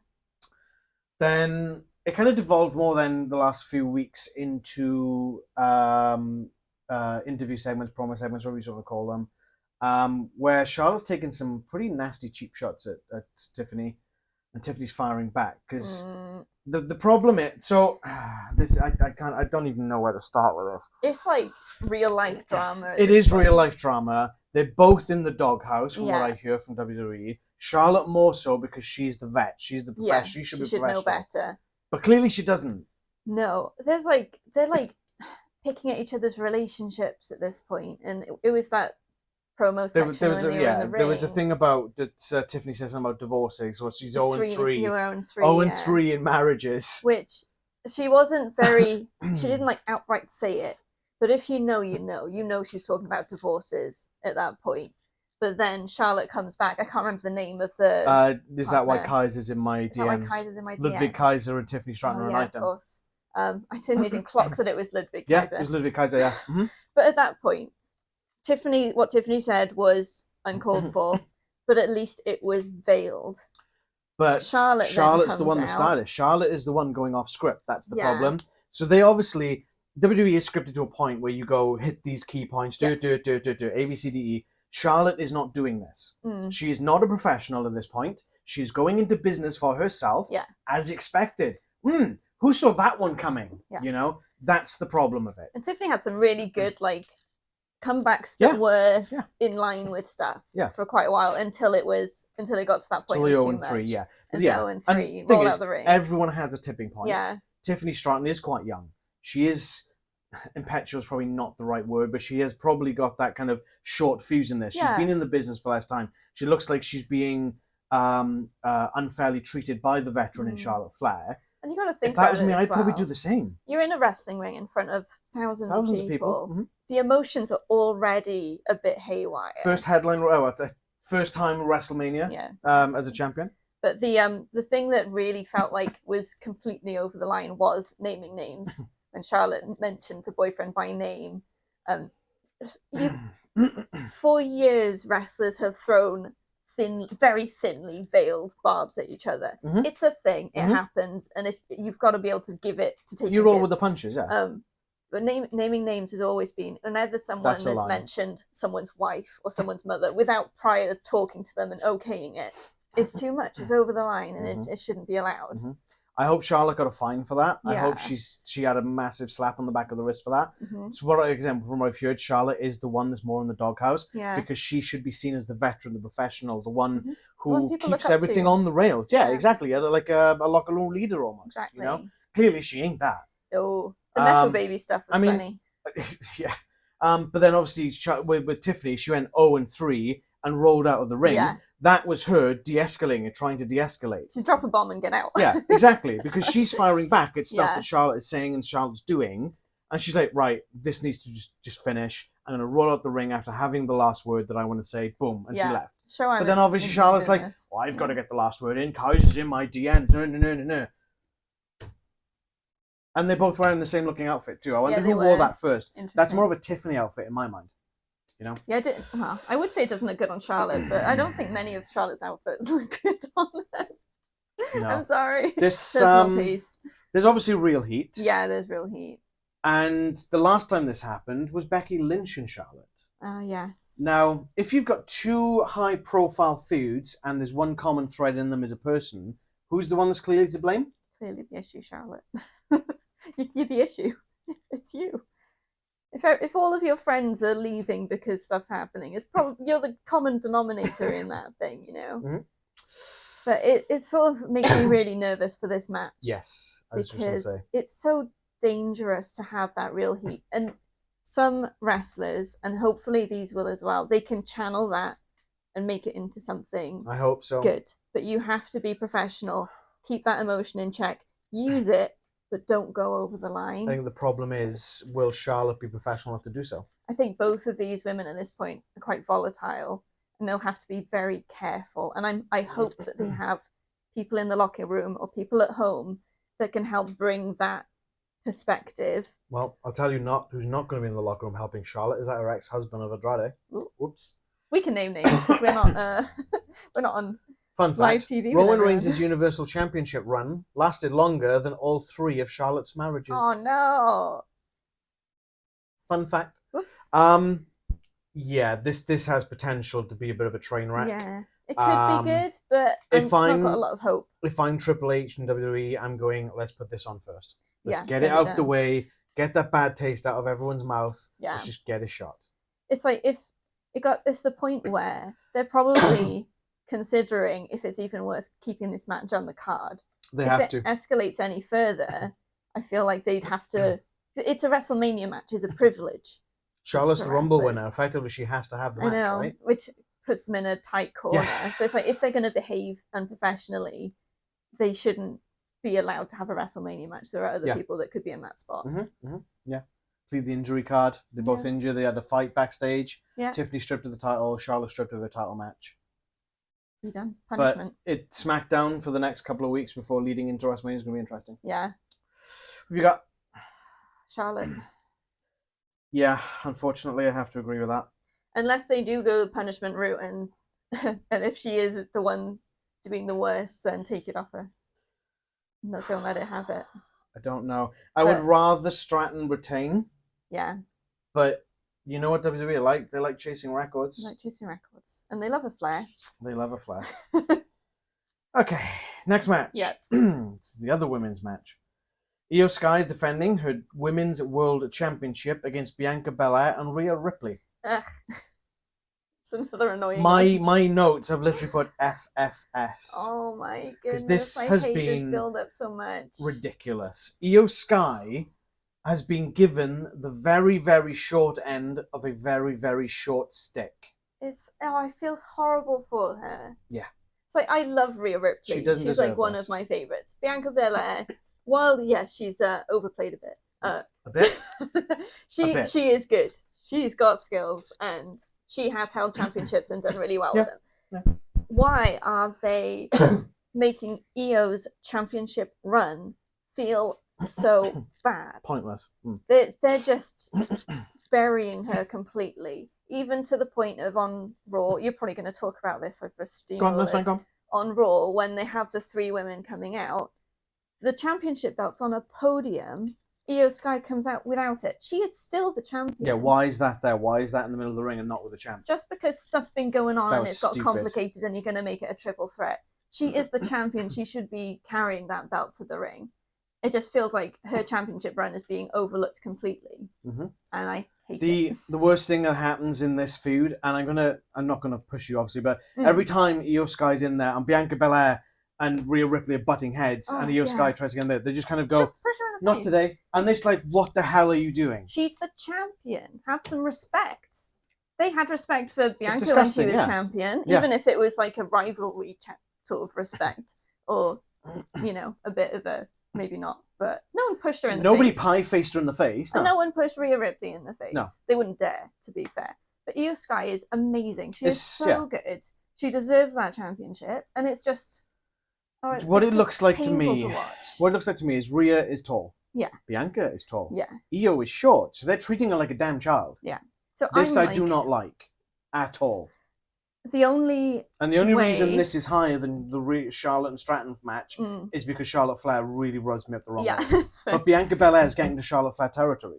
Then it kind of devolved more than the last few weeks into interview segments, promo segments, whatever you sort of call them, where Charlotte's taken some pretty nasty cheap shots at Tiffany, and Tiffany's firing back because the problem is I don't even know where to start with this. It's like real life drama. It is real life drama. They're both in the doghouse, from what I hear from WWE. Charlotte more so because she's the vet. She's the professional. She should be professional. Know better. But clearly she doesn't. No, they're like picking at each other's relationships at this point, and it was that promo section there was when they were in the ring. There was a thing about that Tiffany said something about divorces, so she's 0-3. You were 0-3. 0-3 in marriages. Which she wasn't very. She didn't like outright say it, but if you know, you know she's talking about divorces at that point. But then Charlotte comes back. I can't remember the name of the. Is that why Kaiser's in my DMs? Is that why Kaiser's in my DMs? Ludwig Kaiser and Tiffany Stratton are an item. Of course. I didn't even clock that it was Ludwig Yeah, Kaiser. it was Ludwig Kaiser, yeah. Mm-hmm. But at that point, what Tiffany said was uncalled for, but at least it was veiled. But Charlotte's the one that started. Charlotte is the one going off script. That's the problem. So they obviously, WWE is scripted to a point where you go, hit these key points, do, A, B, C, D, E. Charlotte is not doing this. She is not a professional at this point. She's going into business for herself, as expected. Who saw that one coming? Yeah. You know, that's the problem of it. And Tiffany had some really good comebacks that were in line with stuff for quite a while until it got to that point. It was too much. 0-3, yeah. And 0-3, roll out the ring. Everyone has a tipping point. Yeah. Tiffany Stratton is quite young. She is impetuous, probably not the right word, but she has probably got that kind of short fuse in this. She's been in the business for less time. She looks like she's being unfairly treated by the veteran in Charlotte Flair. And you got to think, if that was me, I'd probably do the same. You're in a wrestling ring in front of thousands of people. Mm-hmm. The emotions are already a bit haywire. First time WrestleMania as a champion. But the thing that really felt like was completely over the line was naming names. When Charlotte mentioned the boyfriend by name, for years wrestlers have thrown very thinly veiled barbs at each other. It's a thing. It happens, and if you've got to be able to give it to take. You roll with the punches, yeah. But naming names has always been whenever someone has mentioned someone's wife or someone's mother without prior talking to them and okaying it, it's too much. It's over the line, and it shouldn't be allowed. I hope Charlotte got a fine for that. I hope she had a massive slap on the back of the wrist for that. So, for example, from what I've heard, Charlotte is the one that's more in the doghouse because she should be seen as the veteran, the professional, the one who keeps everything on the rails. Yeah, exactly. Like a locker room leader almost. Exactly. You know, clearly she ain't that. Oh, the Nepo baby stuff was funny. Yeah. But then obviously with Tiffany, she went 0-3 and rolled out of the ring. Yeah. That was her de-escalating and trying to de-escalate. She'd drop a bomb and get out. Yeah, exactly. Because she's firing back at stuff that Charlotte is saying and Charlotte's doing. And she's like, right, this needs to just finish. I'm going to roll out the ring after having the last word that I want to say. Boom. And she left. But then obviously Charlotte's like, well, I've got to get the last word in. Kaiser's in my DMs. No. And they both wearing the same looking outfit too. I wonder who wore that first. That's more of a Tiffany outfit in my mind. You know? Yeah, I would say it doesn't look good on Charlotte, but I don't think many of Charlotte's outfits look good on her. No. I'm sorry. There's obviously real heat. Yeah, there's real heat. And the last time this happened was Becky Lynch and Charlotte. Oh, yes. Now, if you've got two high-profile feuds and there's one common thread in them as a person, who's the one that's clearly to blame? Clearly the issue, Charlotte. You're the issue. It's you. If all of your friends are leaving because stuff's happening, it's probably you're the common denominator in that thing, you know. But it sort of makes me really nervous for this match. Yes, because it's so dangerous to have that real heat. And some wrestlers, and hopefully these will as well, they can channel that and make it into something I hope so. good. But you have to be professional, keep that emotion in check, use it, but don't go over the line. I think the problem is, will Charlotte be professional enough to do so? I think both of these women at this point are quite volatile, and they'll have to be very careful. And I hope that they have people in the locker room or people at home that can help bring that perspective. Well, I'll tell you who's not going to be in the locker room helping Charlotte is that her ex-husband of Andrade. Whoops. We can name names because we're not on Fun live fact, TV. Roman Reigns' Universal Championship run lasted longer than all 3 of Charlotte's marriages. Oh no. Fun fact. Whoops. Yeah, this has potential to be a bit of a train wreck. Yeah. It could be good, but I've not got a lot of hope. If I'm Triple H and WWE, I'm going, let's put this on first. Let's get it done. out the way, get that bad taste out of everyone's mouth. Yeah. Let's just get a shot. It's like if it's the point where they're probably considering if it's even worth keeping this match on the card. They have to. If it escalates any further, I feel like they'd have to. It's a WrestleMania match. It's a privilege. Charlotte's the for Rumble wrestlers. winner. Effectively, she has to have the I match, know, right? which puts them in a tight corner. Yeah. But it's like if they're going to behave unprofessionally, they shouldn't be allowed to have a WrestleMania match. There are other people that could be in that spot. Yeah. Plead the injury card. They both injured. They had a fight backstage. Yeah. Tiffany stripped of the title. Charlotte stripped of her title match. Be done. Punishment. But it's SmackDown for the next couple of weeks before leading into WrestleMania is going to be interesting. Yeah. Who have you got? Charlotte. Yeah, unfortunately, I have to agree with that. Unless they do go the punishment route, and and if she is the one doing the worst, then take it off her. No, don't let it have it. I don't know. I would rather Stratton retain. Yeah. But you know what WWE like? They like chasing records. They like chasing records. And they love a Flair. They love a Flair. Okay, next match. Yes. It's the other women's match. Io Sky is defending her Women's World Championship against Bianca Belair and Rhea Ripley. Ugh. It's another annoying one. My notes have literally put FFS. Oh my goodness. This I has hate been this build up so much. ridiculous. Io Sky has been given the very, very short end of a very, very short stick. I feel horrible for her. Yeah. It's like I love Rhea Ripley. She doesn't She's deserve like one this. of my favorites. Bianca Belair, while yes, she's overplayed a bit. A bit? she A bit. she is good. She's got skills and she has held championships and done really well with them. Yeah. Why are they making Io's championship run feel so bad? Pointless. They're just burying her completely, even to the point of on Raw. You're probably going to talk about this over a Go on, let's go on. on Raw when they have the 3 women coming out. The championship belt's on a podium. Io Sky comes out without it. She is still the champion. Yeah, why is that there? Why is that in the middle of the ring and not with the champ? Just because stuff's been going on That and was it's got stupid. complicated and you're going to make it a triple threat. She is the champion. She should be carrying that belt to the ring. It just feels like her championship run is being overlooked completely. And I hate it. The worst thing that happens in this feud, and I'm not gonna push you obviously, but every time Io Sky's in there and Bianca Belair and Rhea Ripley are butting heads and Io Sky tries to get in there, they just kind of go, Just push her in the not face. today. And it's like, what the hell are you doing? She's the champion. Have some respect. They had respect for Bianca when she disgusting, was yeah. champion, Yeah. even if it was like a rivalry sort of respect, or a bit of a maybe not. But no one pushed her in the Nobody face. pie-faced her in the face. And No. no one pushed Rhea Ripley in the face. No. They wouldn't dare, to be fair. But Io Sky is amazing. She is This- so yeah. good. She deserves that championship, and it's just What it's it looks just like to painful me, watch. what it looks like to me is Rhea is tall. Yeah. Bianca is tall. Yeah. Io is short, so they're treating her like a damn child. Yeah. So This I'm I do not like at all. The only And the only reason way- this is higher than the Charlotte and Stratton match is because Charlotte Flair really rubs me up the wrong yeah, way. that's fair. But Bianca Belair is getting to Charlotte Flair territory.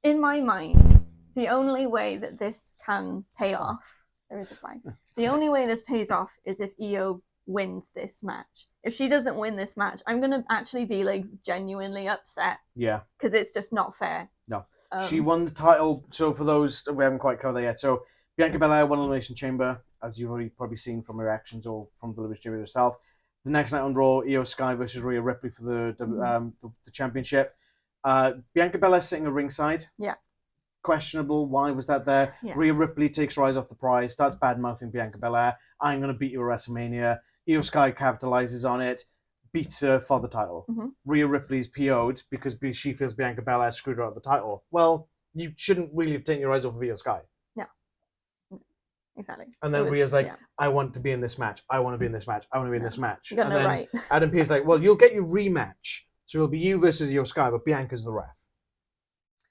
In my mind, the only way that this can pay off, there is a flag. The only way this pays off is if Io wins this match. If she doesn't win this match, I'm gonna actually be like genuinely upset Yeah. because it's just not fair. No. She won the title. So for those, we haven't quite covered that yet. So Bianca Belair won Elimination Chamber, as you've already probably seen from her actions or from the Elimination Chamber herself. The next night on Raw, Io Sky versus Rhea Ripley for the championship. Bianca Belair sitting at ringside. Yeah. Questionable. Why was that there? Yeah. Rhea Ripley takes her eyes off the prize, starts bad-mouthing Bianca Belair. I'm going to beat you at WrestleMania. Io Sky capitalizes on it, beats her for the title. Rhea Ripley's PO'd because she feels Bianca Belair screwed her out of the title. Well, you shouldn't really have taken your eyes off of Io Sky. Yeah. Exactly. And then Rhea's like, I want to be in this match. I want to be in this match. I want to be in this match. You got and no then right. Adam Pearce's like, well, you'll get your rematch. So it'll be you versus Io Sky, but Bianca's the ref.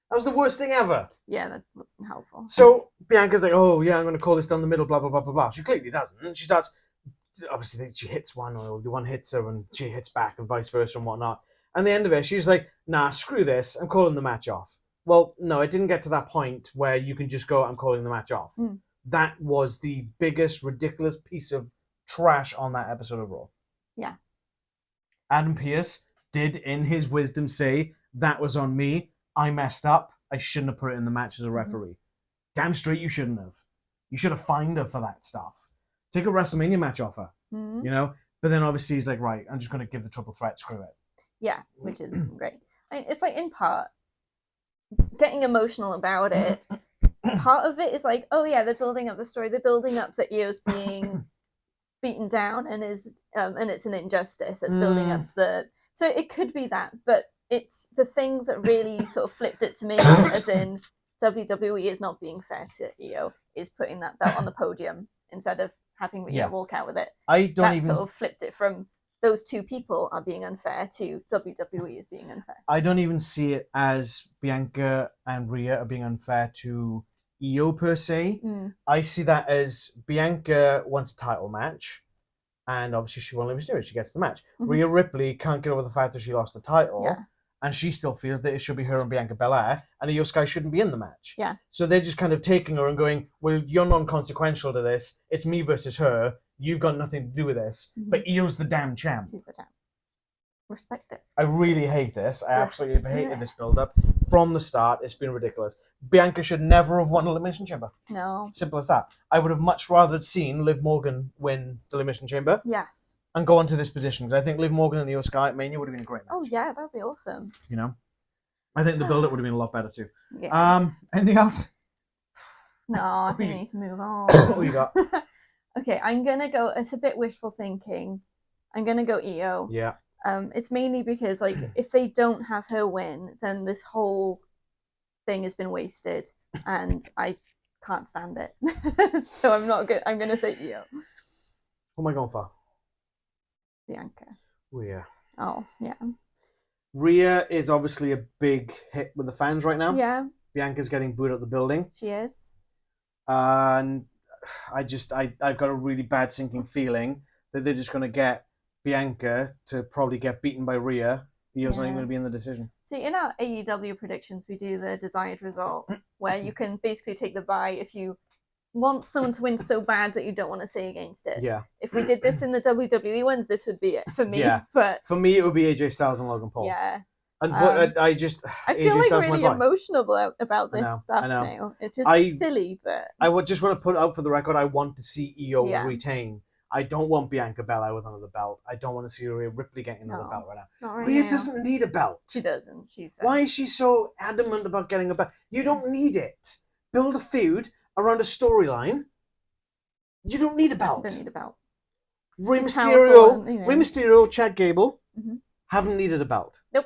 That was the worst thing ever. Yeah, that wasn't helpful. So Bianca's like, oh, yeah, I'm going to call this down the middle, blah, blah, blah, blah, blah. She clearly doesn't. And she starts, obviously, she hits one, or the one hits her, and she hits back, and vice versa, and whatnot. And the end of it, she's like, nah, screw this. I'm calling the match off. Well, no, it didn't get to that point where you can just go, I'm calling the match off. That was the biggest, ridiculous piece of trash on that episode of Raw. Yeah. Adam Pearce did, in his wisdom, say, that was on me. I messed up. I shouldn't have put it in the match as a referee. Damn straight you shouldn't have. You should have fined her for that stuff. Take a WrestleMania match off her, you know? But then obviously he's like, right, I'm just going to give the triple threat, screw it. Yeah, which is great. I mean, it's like, in part, getting emotional about it, part of it is like, oh yeah, they're building up the story. They're building up that Io's being beaten down and it's an injustice. It's building up so it could be that, but it's the thing that really sort of flipped it to me, as in WWE is not being fair to Io, is putting that belt on the podium instead of having Rhea walk out with it. Sort of flipped it from those two people are being unfair to WWE is being unfair. I don't even see it as Bianca and Rhea are being unfair to Io per se. I see that as Bianca wants a title match, and obviously she won't let me do it. She gets the match. Rhea Ripley can't get over the fact that she lost the title, and she still feels that it should be her and Bianca Belair, and Io Sky shouldn't be in the match. Yeah. So they're just kind of taking her and going, well, you're non-consequential to this. It's me versus her. You've got nothing to do with this. But Io's the damn champ. She's the champ. Respect it. I really hate this. I absolutely hated this build-up. From the start, it's been ridiculous. Bianca should never have won the Elimination Chamber. No. Simple as that. I would have much rather seen Liv Morgan win the Elimination Chamber. Yes. And go on to this position. Because I think Liv Morgan and Io Sky at Mania would have been a great match. Oh, yeah, that would be awesome. You know? I think the build-up would have been a lot better too. Yeah. Anything else? No, I think we need to move on. What you got? Okay, I'm going to go, it's a bit wishful thinking. I'm going to go Io. Yeah. It's mainly because, like, if they don't have her win, then this whole thing has been wasted, and I can't stand it. So I'm not good. I'm gonna say Io. Who am I going for? Bianca. Rhea. Oh yeah. Rhea is obviously a big hit with the fans right now. Yeah. Bianca's getting booed out the building. She is. And I've got a really bad sinking feeling that they're just gonna get Bianca to probably get beaten by Rhea. Io's not even going to be in the decision. See, in our AEW predictions, we do the desired result, where you can basically take the bye if you want someone to win so bad that you don't want to say against it. Yeah. If we did this in the WWE ones, this would be it for me. Yeah. But for me, it would be AJ Styles and Logan Paul. Yeah. And I feel like really emotional about this stuff now. It's just silly, but I would just want to put out for the record, I want to see Io retain. I don't want Bianca Belair with another belt. I don't want to see Rhea Ripley getting another belt right now. Not right Rhea now. doesn't need a belt. She doesn't. Why is she so adamant about getting a belt? You don't need it. Build a feud around a storyline. You don't need a belt. Don't need a belt. Rey Mysterio, Chad Gable haven't needed a belt. Nope.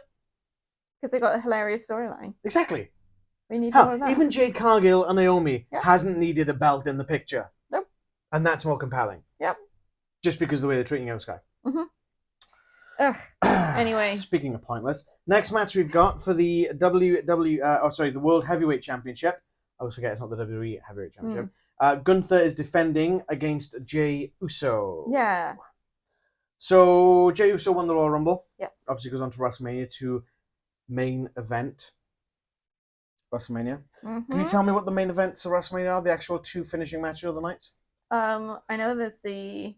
Because they got a hilarious storyline. Exactly. We need more of that. Even Jade Cargill and Naomi hasn't needed a belt in the picture. Nope. And that's more compelling. Yep. Just because of the way they're treating Io Sky. Anyway. Speaking of pointless, next match we've got for the the World Heavyweight Championship. I always forget it's not the WWE Heavyweight Championship. Gunther is defending against Jey Uso. Yeah. So Jey Uso won the Royal Rumble. Yes. Obviously goes on to WrestleMania to main event. WrestleMania. Can you tell me what the main events of WrestleMania are? The actual two finishing matches of the night? I know there's the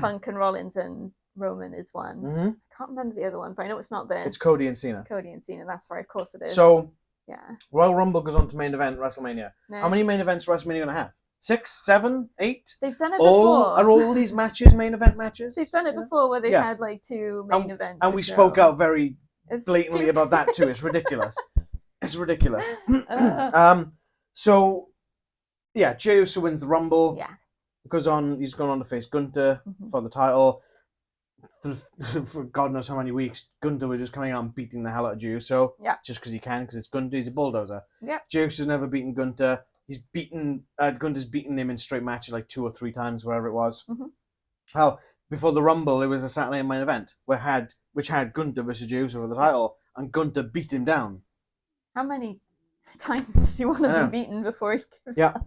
Punk and Rollins and Roman is one. I can't remember the other one, but I know it's not this. It's Cody and Cena. Cody and Cena, that's right. Of course it is. So, yeah. Royal Rumble goes on to main event WrestleMania. No. How many main events is WrestleMania going to have? 6, 7, 8. They've done it All before. are all these matches main event matches? They've done it before where they've had like 2 main events. And we spoke out very blatantly stupid. about that too. It's ridiculous. It's ridiculous. So yeah, Jey Uso wins the Rumble. Yeah. He's gone on to face Gunther for the title. For God knows how many weeks, Gunther was just coming out and beating the hell out of Jey Uso. Yeah. Just because he can, because it's Gunther, he's a bulldozer. Yeah. Jey Uso's never beaten Gunther. Gunther's beaten him in straight matches like 2 or 3 times, wherever it was. Hell, before the Rumble, it was a Saturday night main event which had Gunther versus Jey Uso for the title, and Gunther beat him down. How many times does he want to be beaten before he goes out?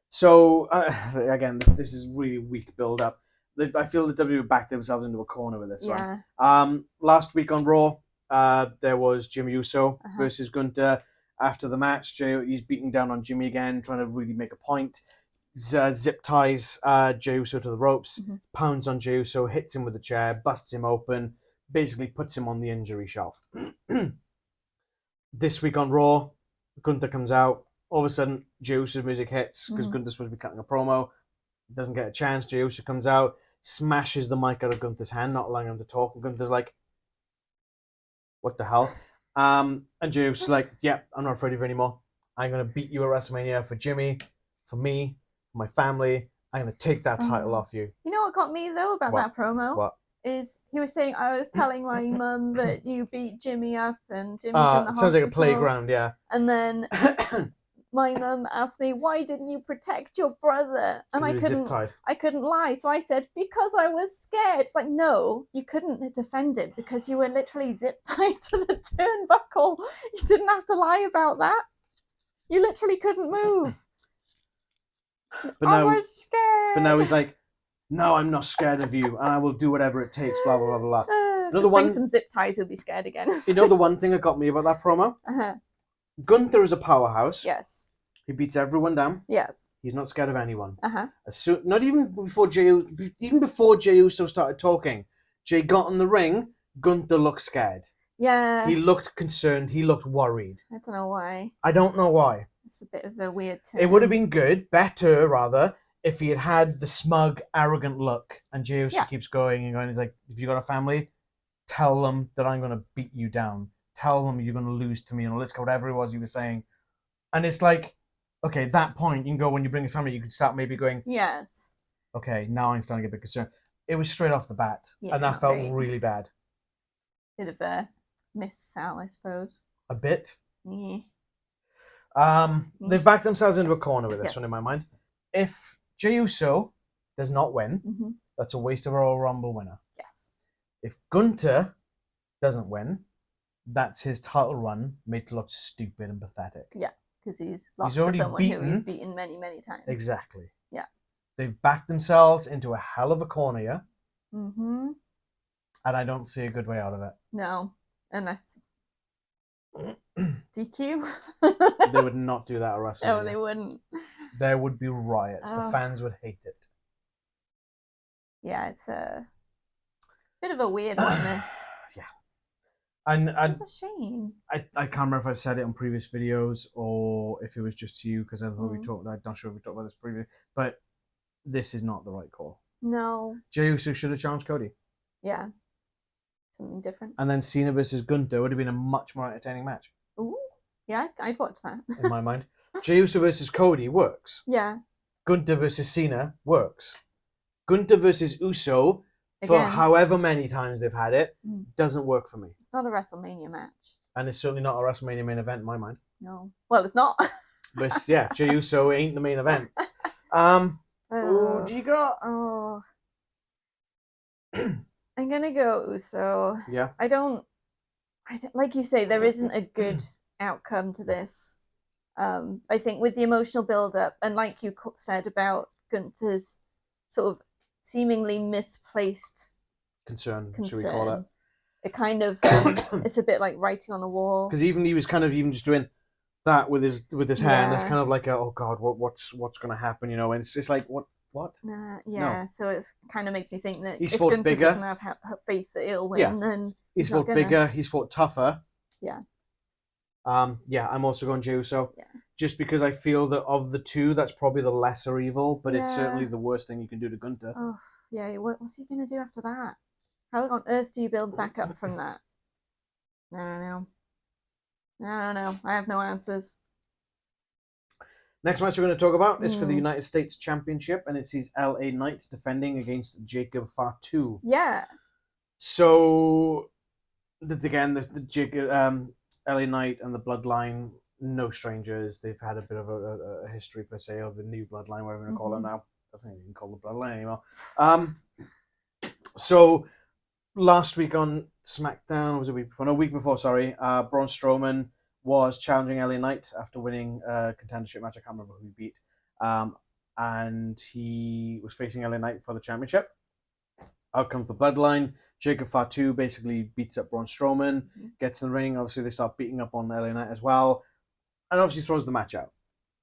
So again, this is really weak build up. I feel the WWE backed themselves into a corner with this one. Last week on Raw, there was Jimmy Uso versus Gunther. After the match, he's beating down on Jimmy again, trying to really make a point. Zip ties Jey Uso to the ropes, pounds on Jey Uso, hits him with a chair, busts him open, basically puts him on the injury shelf. This week on Raw, Gunther comes out. All of a sudden, Jey Uso's music hits because Gunther's supposed to be cutting a promo. Doesn't get a chance. Jey Uso comes out, smashes the mic out of Gunther's hand, not allowing him to talk. And Gunther's like, what the hell? And Jey Uso's like, yeah, I'm not afraid of you anymore. I'm going to beat you at WrestleMania for Jimmy, for me, for my family. I'm going to take that title off you. You know what got me, though, about that promo? What? Is he was saying, I was telling my mum that you beat Jimmy up and Jimmy's in the hospital. Sounds like a playground, yeah. And then my mum asked me, why didn't you protect your brother? And I couldn't lie. So I said, because I was scared. It's like, no, you couldn't defend it because you were literally zip tied to the turnbuckle. You didn't have to lie about that. You literally couldn't move. I was scared. But now he's like, no, I'm not scared of you, and I will do whatever it takes, blah, blah, blah, blah. Just bring some zip ties, he'll be scared again. You know the one thing that got me about that promo? Gunther is a powerhouse. Yes. He beats everyone down. Yes. He's not scared of anyone. Not even before Jey Uso started talking. Jey got in the ring, Gunther looked scared. Yeah. He looked concerned. He looked worried. I don't know why. I don't know why. It's a bit of a weird turn. It would have been better rather, if he had the smug, arrogant look, and Jey Uso keeps going and going, he's like, if you got a family, tell them that I'm going to beat you down. Tell them you're going to lose to me, and let's go, whatever it was he was saying. And it's like, okay, at that point, you can go, when you bring a family, you can start maybe going, yes. Okay, now I'm starting to get a bit concerned. It was straight off the bat, and that felt really bad. Bit of a miss Sal, I suppose. A bit? Yeah. They've backed themselves into a corner with this one, in my mind. If Jey Uso does not win, that's a waste of a Royal Rumble winner. Yes. If Gunther doesn't win, that's his title run made to look stupid and pathetic. Yeah, because he's lost to someone who he's beaten many, many times. Exactly. Yeah. They've backed themselves into a hell of a corner here. And I don't see a good way out of it. No, unless DQ. They would not do that at WrestleMania. No, they wouldn't. There would be riots. The fans would hate it. Yeah, it's a bit of a weird one, this. Yeah. And it's just a shame. I can't remember if I've said it on previous videos or if it was just to you, because I thought I'm not sure if we talked about this previously, but this is not the right call. No. Jey Uso should have challenged Cody. Yeah. Something different. And then Cena versus Gunther would have been a much more entertaining match. Ooh. Yeah, I'd watch that. In my mind. Jey Uso versus Cody works. Yeah. Gunther versus Cena works. Gunther versus Uso, for however many times they've had it, doesn't work for me. It's not a WrestleMania match. And it's certainly not a WrestleMania main event in my mind. No. Well, it's not. But yeah, Jey Uso ain't the main event. Who do you got? Oh. I'm going to go Uso. Yeah. I don't, like you say, there isn't a good outcome to this. I think with the emotional build-up, and like you said about Gunther's sort of seemingly misplaced concern, should we call it? It kind of, it's a bit like writing on the wall. Because he was kind of even just doing that with his hand. It's kind of like, oh God, what's going to happen, you know? And it's like, what? No. So it kind of makes me think that he's if fought Gunther bigger. Doesn't have faith that he'll win, then he's fought bigger. He's fought tougher. Yeah. Yeah, I'm also going Jey Uso. Yeah. just because I feel that of the two, that's probably the lesser evil, but it's Yeah. certainly the worst thing you can do to Gunther. Oh, yeah. What's he going to do after that? How on earth do you build back up from that? I don't know. I have no answers. Next match we're going to talk about is for the United States Championship, and it sees LA Knight defending against Jacob Fatu. Yeah. So, again, the Jacob, LA Knight and the Bloodline, no strangers. They've had a bit of a history, per se, of the new Bloodline, whatever you want to call it now. I don't think you can call it Bloodline anymore. So, last week on Smackdown, was it a week before? No, week before, sorry. Braun Strowman was challenging LA Knight after winning a contendership match. I can't remember who he beat. And he was facing LA Knight for the championship. Out comes the Bloodline. Jacob Fatu basically beats up Braun Strowman, gets in the ring. Obviously, they start beating up on LA Knight as well. And obviously throws the match out,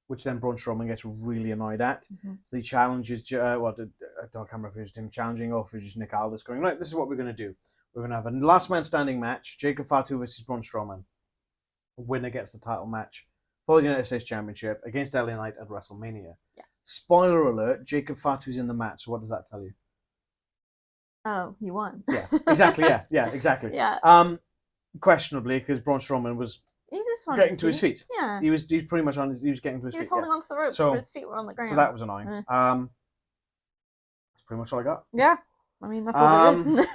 which then Braun Strowman gets really annoyed at. So he challenges, I can't remember if it was him challenging or if it was just Nick Aldis going, right, this is what we're going to do. We're going to have a last man standing match, Jacob Fatu versus Braun Strowman. Winner gets the title match for the United States Championship against LA Knight at WrestleMania. Yeah. Spoiler alert, Jacob Fatu's in the match, so what does that tell you? Oh, he won. Yeah, exactly, yeah, exactly. Yeah. Questionably, because Braun Strowman was He's just on getting to his feet. Yeah. He was pretty much on he was getting to his feet. He was holding onto the ropes, but his feet were on the ground. So that was annoying. That's pretty much all I got. Yeah. I mean, that's all there is.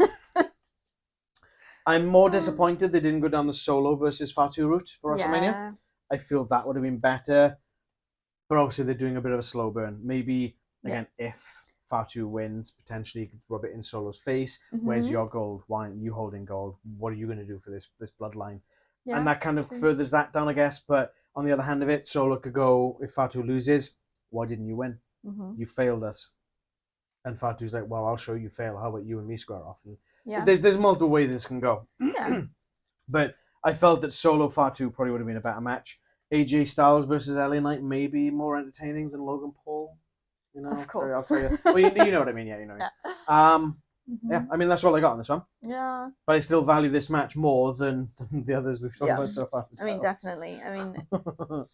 I'm more disappointed they didn't go down the Solo versus Fatu route for WrestleMania. Yeah. I feel that would have been better. But obviously they're doing a bit of a slow burn. Maybe, again, if Fatu wins, potentially you could rub it in Solo's face. Where's your gold? Why aren't you holding gold? What are you going to do for this bloodline? Yeah, and that kind of furthers that down, I guess. But on the other hand of it, Solo could go, if Fatu loses, why didn't you win? You failed us. And Fatu's like, well, I'll show you fail. How about you and me square off? And there's multiple ways this can go. Yeah. But I felt that Solo Fatu probably would have been a better match. AJ Styles versus LA Knight may be more entertaining than Logan Paul. You know, of course. I'll tell you. Well, you know what I mean. Yeah, you know. Yeah, I mean, that's all I got on this one. Yeah. But I still value this match more than the others we've talked about so far. I mean, definitely. I mean,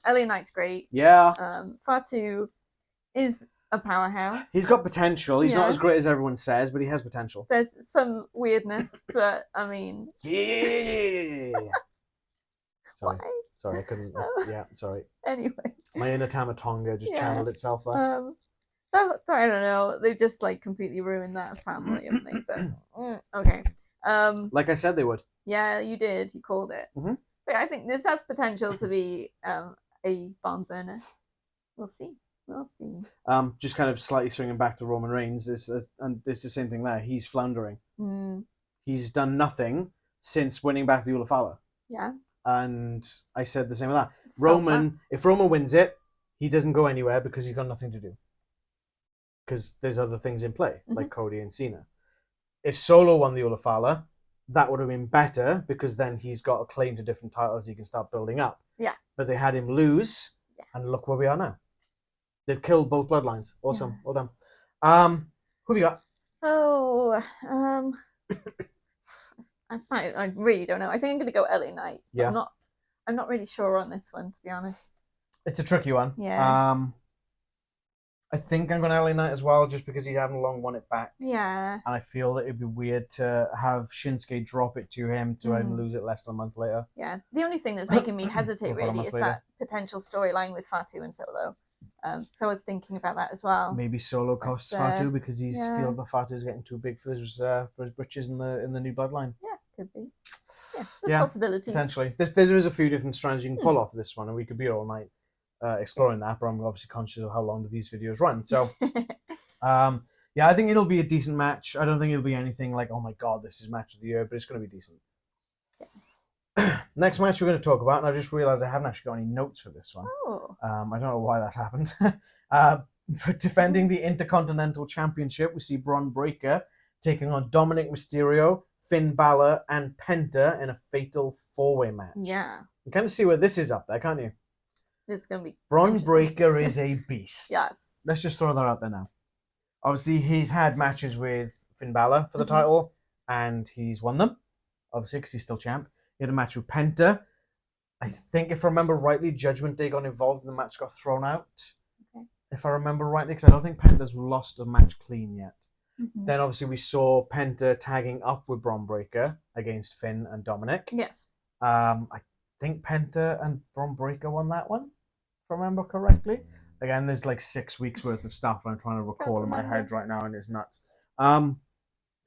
LA Knight's great. Yeah. Fatu is a powerhouse. He's got potential. He's not as great as everyone says, but he has potential. There's some weirdness, but I mean... Yeah! Sorry. Why? Sorry, I couldn't... sorry. Anyway. My inner Tamatonga just channeled itself there. I don't know. They've just completely ruined that family, haven't they? But okay. Like I said they would. Yeah, you did. You called it. But I think this has potential to be a barn burner. We'll see. Just kind of slightly swinging back to Roman Reigns, and it's the same thing there. He's floundering. He's done nothing since winning back the Ulafala. Yeah. And I said the same with that. If Roman wins it, he doesn't go anywhere because he's got nothing to do. Because there's other things in play, like Cody and Cena. If Solo won the Ulafala, that would have been better because then he's got a claim to different titles he can start building up. Yeah. But they had him lose, and look where we are now. They've killed both bloodlines. Awesome. Yes. Well done. Who have you got? Oh, I really don't know. I think I'm going to go LA Knight. Yeah. I'm not really sure on this one, to be honest. It's a tricky one. Yeah. I think I'm going to LA Knight as well, just because he hasn't long won it back. Yeah. And I feel that it'd be weird to have Shinsuke drop it to him to then lose it less than a month later. Yeah. The only thing that's making me hesitate really is that potential storyline with Fatu and Solo. So I was thinking about that as well. Maybe Solo costs Fatu because he feels the Fatu is getting too big for his britches in the new bloodline. Yeah, could be. Yeah, there's possibilities. Potentially. There is a few different strands you can pull off this one, and we could be all night exploring that, but I'm obviously conscious of how long these videos run. So, I think it'll be a decent match. I don't think it'll be anything like, oh my god, this is match of the year, but it's going to be decent. Yeah. Next match we're going to talk about, and I just realised I haven't actually got any notes for this one. Oh. I don't know why that's happened. For defending the Intercontinental Championship, we see Bron Breakker taking on Dominic Mysterio, Finn Balor, and Penta in a fatal four-way match. Yeah. You kind of see where this is up there, can't you? It's going to be Bron Breakker is a beast. Yes. Let's just throw that out there now. Obviously, he's had matches with Finn Balor for the title, and he's won them, obviously, because he's still champ. He had a match with Penta. I think, if I remember rightly, Judgment Day got involved and the match got thrown out. Okay. If I remember rightly, because I don't think Penta's lost a match clean yet. Mm-hmm. Then obviously we saw Penta tagging up with Braun Breaker against Finn and Dominic. Yes. I think Penta and Braun Breaker won that one, if I remember correctly. Again, there's like 6 weeks worth of stuff I'm trying to recall in my head right now, and it's nuts. And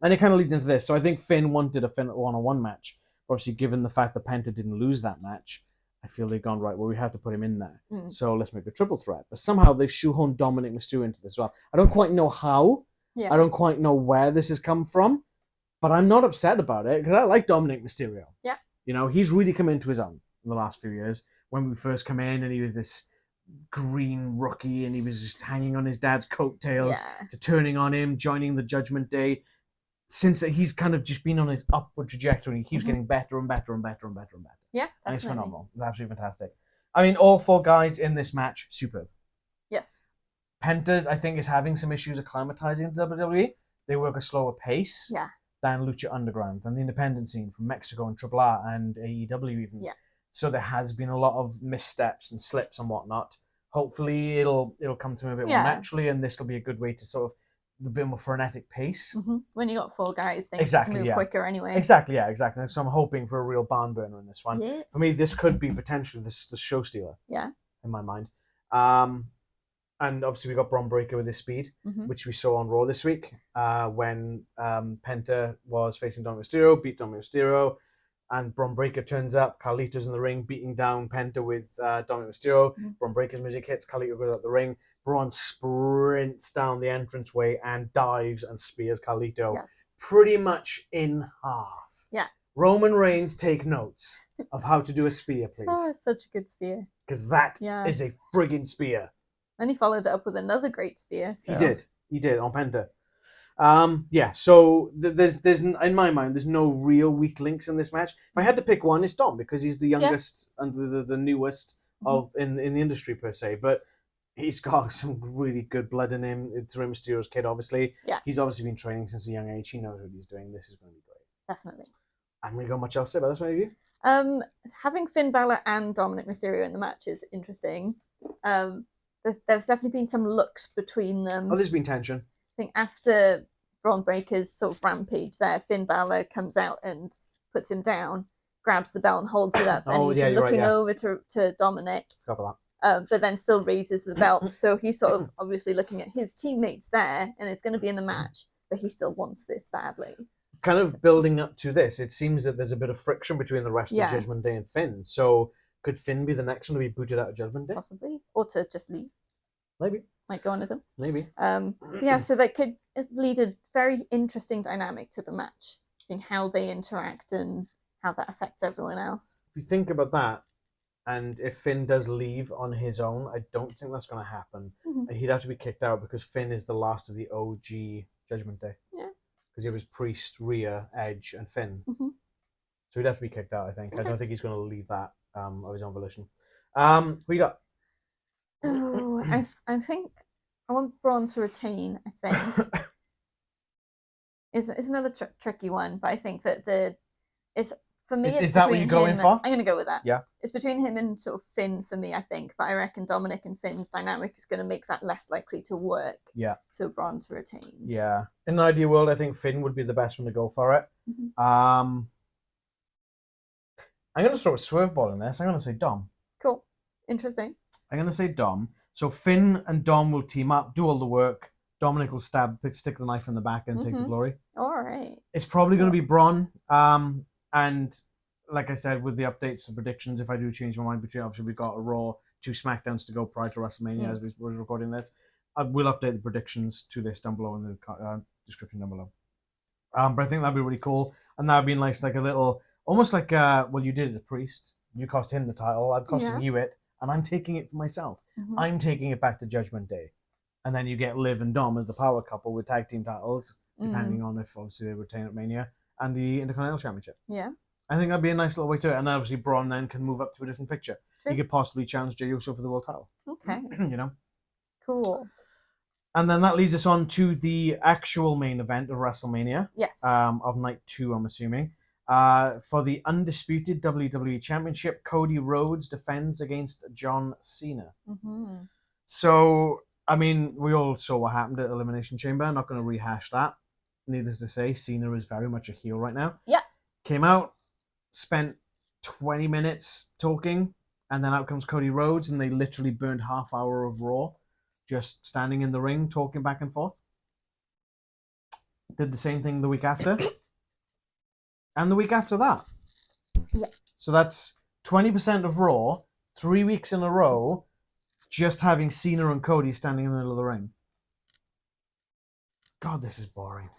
it kind of leads into this. So I think Finn wanted a Finn one-on-one match. Obviously, given the fact that Penta didn't lose that match, I feel they've gone, right, well, we have to put him in there. So let's make a triple threat. But somehow they've shoehorned Dominic Mysterio into this as well. I don't quite know how. Yeah. I don't quite know where this has come from. But I'm not upset about it, because I like Dominic Mysterio. Yeah. You know, he's really come into his own in the last few years. When we first come in and he was this green rookie and he was just hanging on his dad's coattails to turning on him, joining the Judgment Day. Since he's kind of just been on his upward trajectory, he keeps getting better and better and better and better and better. Yeah, and it's phenomenal. It's absolutely fantastic. I mean, all 4 guys in this match, superb. Yes. Penta, I think, is having some issues acclimatizing to WWE. They work a slower pace than Lucha Underground, than the independent scene from Mexico and AAA and AEW even. Yeah. So there has been a lot of missteps and slips and whatnot. Hopefully it'll come to him a bit more naturally, and this will be a good way to sort of a bit more frenetic pace. When you got 4 guys, things move quicker anyway. Exactly. So I'm hoping for a real barn burner in this one. Yes. For me, this could be potentially the show stealer. Yeah. In my mind. And obviously we got Braun Breaker with his speed, which we saw on Raw this week when Penta was facing Dominic Mysterio, beat Dominic Mysterio, and Braun Breaker turns up. Carlito's in the ring, beating down Penta with Dominic Mysterio. Braun Breaker's music hits. Carlito goes out the ring. Braun sprints down the entranceway and dives and spears Carlito pretty much in half. Yeah. Roman Reigns, take notes of how to do a spear, please. Oh, it's such a good spear. Because that is a friggin' spear. And he followed it up with another great spear. So. He did on Penta. So there's in my mind, there's no real weak links in this match. If I had to pick one, it's Dom, because he's the youngest and the newest of in the industry per se. But he's got some really good blood in him. It's Rey Mysterio's kid, obviously. Yeah. He's obviously been training since a young age. He knows what he's doing. This is going to be great. Definitely. And we got much else to say about this one, have you? Having Finn Balor and Dominic Mysterio in the match is interesting. There's definitely been some looks between them. Oh, there's been tension. I think after Braun Breaker's sort of rampage there, Finn Balor comes out and puts him down, grabs the belt and holds it up, and he's looking over to Dominic. Forgot about that. But then still raises the belt. So he's sort of obviously looking at his teammates there, and it's going to be in the match, but he still wants this badly. Kind of building up to this, it seems that there's a bit of friction between the rest of Judgment Day and Finn. So could Finn be the next one to be booted out of Judgment Day? Possibly. Or to just leave. Maybe. Might go on his own. Maybe. So that could lead a very interesting dynamic to the match. I think how they interact and how that affects everyone else. If you think about that, and if Finn does leave on his own, I don't think that's going to happen. He'd have to be kicked out because Finn is the last of the OG Judgment Day. Yeah. Because it was Priest, Rhea, Edge, and Finn. So he'd have to be kicked out, I think. I don't think he's going to leave that of his own volition. Who you got? Oh, I think I want Braun to retain, I think. It's another tricky one, but I think that it's for me. Is that what you're going for? I'm going to go with that. Yeah. It's between him and sort of Finn for me, I think. But I reckon Dominic and Finn's dynamic is going to make that less likely to work. Yeah. So Braun to retain. Yeah. In an ideal world, I think Finn would be the best one to go for it. I'm going to throw a swerve ball in this. I'm going to say Dom. Cool. Interesting. I'm going to say Dom. So Finn and Dom will team up, do all the work. Dominic will stick the knife in the back and take the glory. All right. It's probably going to be Braun. And like I said, with the updates and predictions, if I do change my mind between, obviously we've got a Raw, 2 Smackdowns to go prior to WrestleMania as we were recording this. I will update the predictions to this down below in the description down below. But I think that'd be really cool. And that would be nice, like a little, almost like, well, you did it to Priest. You cost him the title. I've costing you it. And I'm taking it for myself. I'm taking it back to Judgment Day. And then you get Liv and Dom as the power couple with tag team titles, depending on if obviously they retain at Mania, and the Intercontinental Championship. Yeah. I think that'd be a nice little way to it. And obviously Braun then can move up to a different picture. He could possibly challenge Jey Uso for the world title. Okay. You know? Cool. And then that leads us on to the actual main event of WrestleMania. Yes. Of night 2, I'm assuming. For the undisputed WWE Championship, Cody Rhodes defends against John Cena. Mm-hmm. So, I mean, we all saw what happened at Elimination Chamber. I'm not going to rehash that. Needless to say, Cena is very much a heel right now. Yeah. Came out, spent 20 minutes talking, and then out comes Cody Rhodes, and they literally burned half hour of Raw just standing in the ring, talking back and forth. Did the same thing the week after. And the week after that. Yeah. So that's 20% of Raw, 3 weeks in a row, just having Cena and Cody standing in the middle of the ring. God, this is boring.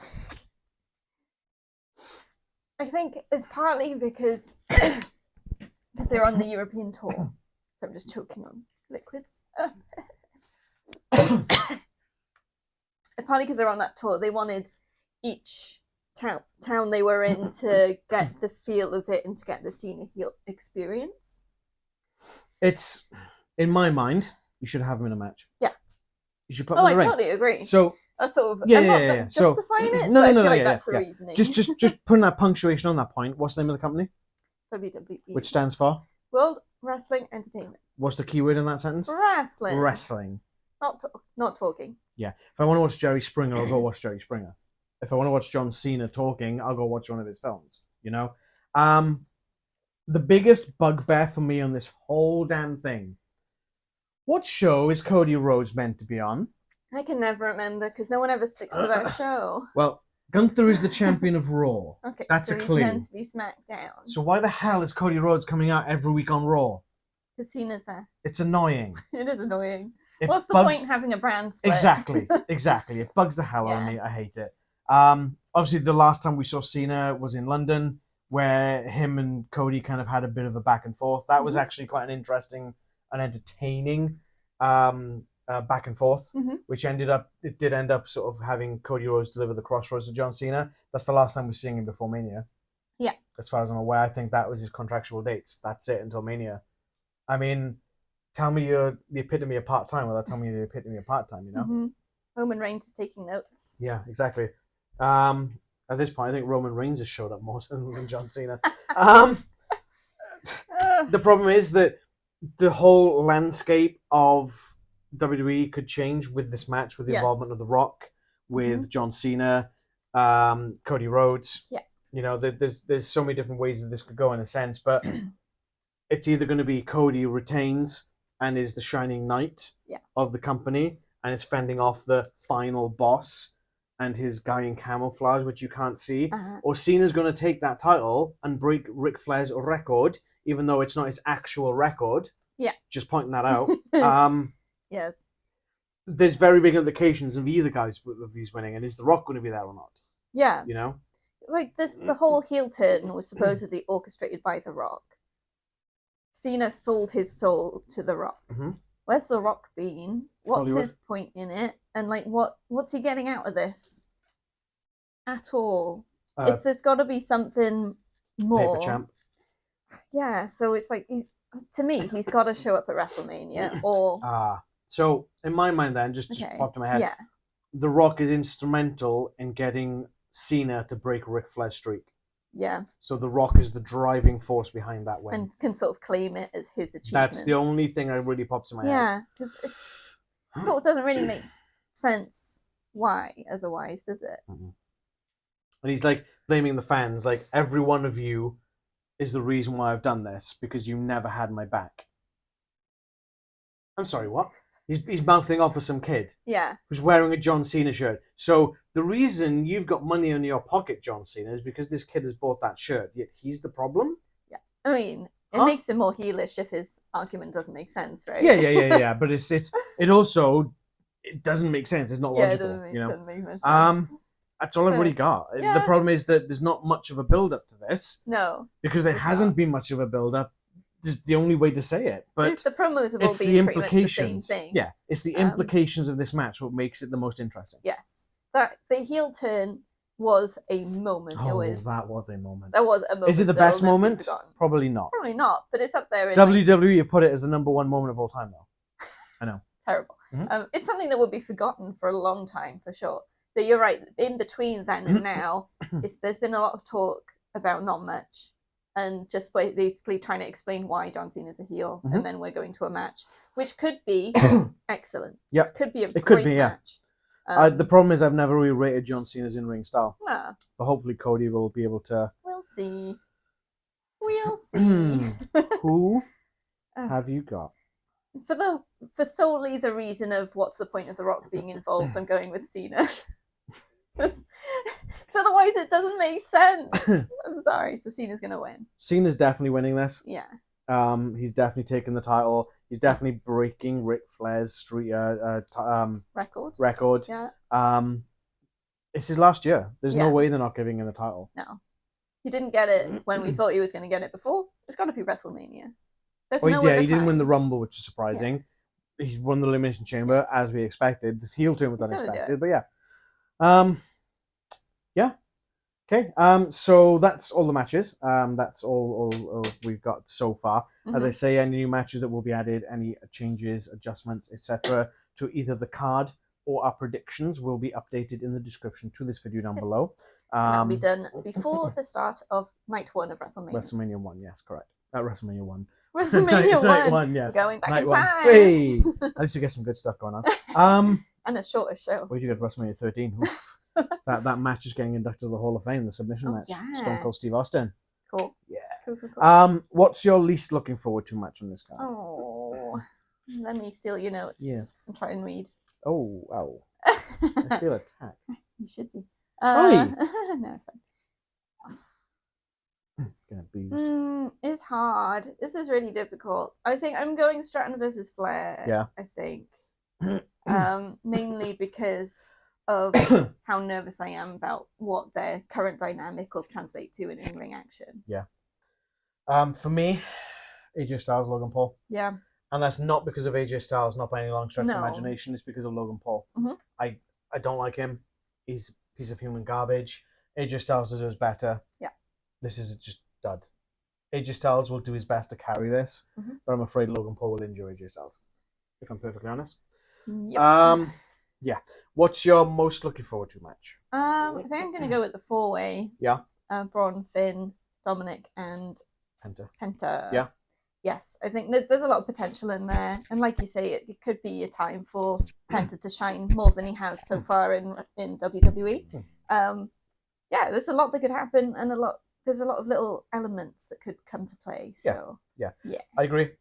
I think it's partly because they're on the European tour. So I'm just choking on liquids. Partly because they're on that tour. They wanted each town they were in to get the feel of it and to get the Cena heel experience. It's, in my mind, you should have him in a match. Yeah. You should put him in the ring. Totally agree. So that's sort of, yeah, I'm not yeah. justifying So, it, no, but I no, feel no, like yeah, that's the yeah. reasoning. Just putting that punctuation on that point. What's the name of the company? WWE. Which stands for? World Wrestling Entertainment. What's the key word in that sentence? Wrestling. Wrestling. Not talking. Yeah. If I want to watch Jerry Springer, I'll go watch Jerry Springer. If I want to watch John Cena talking, I'll go watch one of his films. You know? The biggest bugbear for me on this whole damn thing. What show is Cody Rhodes meant to be on? I can never remember because no one ever sticks to that show. Well, Gunther is the champion of Raw. Okay, That's so a he's clue. meant to be Smackdown. So why the hell is Cody Rhodes coming out every week on Raw? Because Cena's there. It's annoying. It is annoying. It What's the bugs... point having a brand split? Exactly. It bugs the hell out of me. I hate it. Obviously, the last time we saw Cena was in London, where him and Cody kind of had a bit of a back and forth. That was actually quite an interesting and entertaining back and forth, which did end up sort of having Cody Rhodes deliver the crossroads to John Cena. That's the last time we're seeing him before Mania. Yeah. As far as I'm aware, I think that was his contractual dates. That's it until Mania. I mean, tell me you're the epitome of part-time without telling me you're the epitome of part-time, you know? Roman Reigns is taking notes. Yeah, exactly. At this point, I think Roman Reigns has showed up more than John Cena. The problem is that the whole landscape of WWE could change with this match, with the involvement of The Rock, with John Cena, Cody Rhodes. Yeah. You know, there's so many different ways that this could go in a sense, but it's either going to be Cody retains and is the shining knight of the company and is fending off the final boss and his guy in camouflage, which you can't see, or Cena's going to take that title and break Ric Flair's record, even though it's not his actual record. Yeah. Just pointing that out. Yes. There's very big implications of either guys of these winning, and is The Rock going to be there or not? Yeah. You know? Like the whole heel turn was supposedly orchestrated by The Rock. Cena sold his soul to The Rock. Where's The Rock been? What's Hollywood. his point in it? And like, what's he getting out of this? At all? There's got to be something more. Paper champ. Yeah, so it's like to me, he's got to show up at WrestleMania or. So in my mind, then just popped in my head. Yeah. The Rock is instrumental in getting Cena to break Ric Flair's streak. Yeah. So The Rock is the driving force behind that win. And can sort of claim it as his achievement. That's the only thing that really pops in my head. Yeah, because it sort of doesn't really make sense why, otherwise, does it? And he's like blaming the fans, like, every one of you is the reason why I've done this, because you never had my back. I'm sorry, what? He's mouthing off of some kid. Yeah. Who's wearing a John Cena shirt. So the reason you've got money in your pocket, John Cena, is because this kid has bought that shirt. Yet he's the problem? Yeah. I mean, it makes him more heelish if his argument doesn't make sense, right? Yeah. But it also doesn't make sense. It's not logical. It doesn't make much sense. That's all I've really got. Yeah. The problem is that there's not much of a build-up to this. No. Because there hasn't been much of a build-up. This is the only way to say it. But the promos have all it's been the pretty much the same implications. thing. Yeah, it's the implications of this match what makes it the most interesting. Yes. That the heel turn was a moment. That was a moment. That was a moment. Is it the best moment? Probably not. Probably not, but it's up there. In WWE have put it as the number one moment of all time, though. I know. Terrible. It's something that would be forgotten for a long time, for sure. But you're right. In between then and now, there's been a lot of talk about not much, and just basically trying to explain why John Cena's a heel, and then we're going to a match, which could be excellent. Yeah, this could be a it great could be, yeah. match. The problem is I've never really rated John Cena's in-ring style. Nah, But hopefully Cody will be able to... we'll see. We'll see. Who have you got? For solely the reason of what's the point of The Rock being involved, I'm going with Cena. Because otherwise it doesn't make sense. I'm sorry. So Cena's going to win. Cena's definitely winning this. Yeah. He's definitely taking the title. He's definitely breaking Ric Flair's record. Yeah. It's his last year. There's Yeah. no way they're not giving him the title. No. He didn't get it when we thought he was going to get it before. It's got to be WrestleMania. There's no other he didn't time. win the Rumble, which is surprising. Yeah. He won the Elimination Chamber, as we expected. The heel turn was unexpected, but yeah. Yeah. Okay. So that's all the matches. That's all we've got so far. As I say, any new matches that will be added, any changes, adjustments, etc., to either the card or our predictions will be updated in the description to this video down below. That'll be done before the start of night 1 of WrestleMania. WrestleMania 1, yes, correct. WrestleMania 1. WrestleMania 1. Night 1, yeah. Going back night in 1. time. Hey! At least we get some good stuff going on. And a shorter show. Wait till you get WrestleMania 13. that match is getting inducted to the Hall of Fame, the submission match. Yeah. Stone Cold Steve Austin. Cool. Yeah. Cool. What's your least looking forward to match on this card? Oh, let me steal your notes. Yes. And try and read. Oh. I feel attacked. You should be. Oi. No, it's fine. Gonna be. It's hard. This is really difficult. I think I'm going Stratton versus Flair. Yeah. I think. Mainly because of how nervous I am about what their current dynamic will translate to in ring action. Yeah. For me, AJ Styles, Logan Paul. Yeah. And that's not because of AJ Styles, not by any long stretch of No. imagination. It's because of Logan Paul. Mhm. I don't like him. He's a piece of human garbage. AJ Styles deserves better. Yeah. This is just dud. AJ Styles will do his best to carry this, but I'm afraid Logan Paul will injure AJ Styles, if I'm perfectly honest. Yep. Yeah. What's your most looking forward to match? I think I'm going to go with the 4-way. Yeah. Braun, Finn, Dominic, and Penta. Yeah. Yes, I think there's a lot of potential in there, and like you say, it could be a time for Penta to shine more than he has so far in WWE. Yeah, there's a lot that could happen, and there's a lot of little elements that could come to play. So yeah, I agree.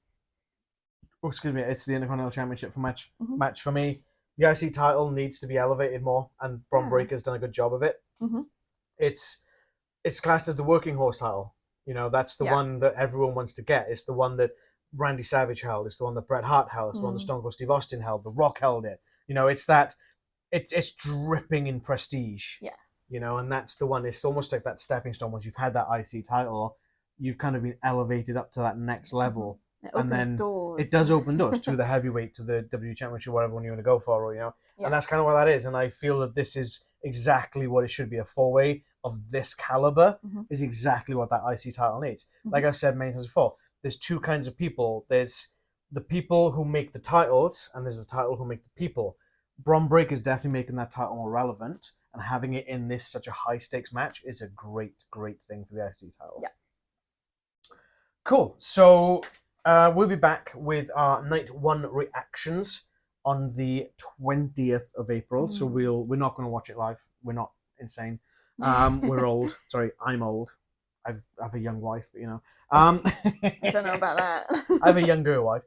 Oh, excuse me, it's the Intercontinental Championship match for me. The IC title needs to be elevated more, and Bron Breakker's done a good job of it. It's classed as the working horse title. You know, that's the one that everyone wants to get. It's the one that Randy Savage held. It's the one that Bret Hart held. It's the one that Stone Cold Steve Austin held. The Rock held it. You know, it's that. It's dripping in prestige. Yes. You know, and that's the one. It's almost like that stepping stone. Once you've had that IC title, you've kind of been elevated up to that next level. It opens and then doors. It does open doors to the heavyweight, to the W Championship, whatever one you want to go for, or, you know. Yeah. And that's kind of what that is. And I feel that this is exactly what it should be. A 4-way of this caliber is exactly what that IC title needs. Like I've said many times before, there's two kinds of people. There's the people who make the titles, and there's the title who make the people. Bron Breakker is definitely making that title more relevant, and having it in this such a high stakes match is a great thing for the IC title. Yeah. Cool. So we'll be back with our night 1 reactions on the 20th of April. So we're not going to watch it live. We're not insane. We're old. Sorry, I'm old. I have a young wife, but you know. I don't know about that. I have a younger wife.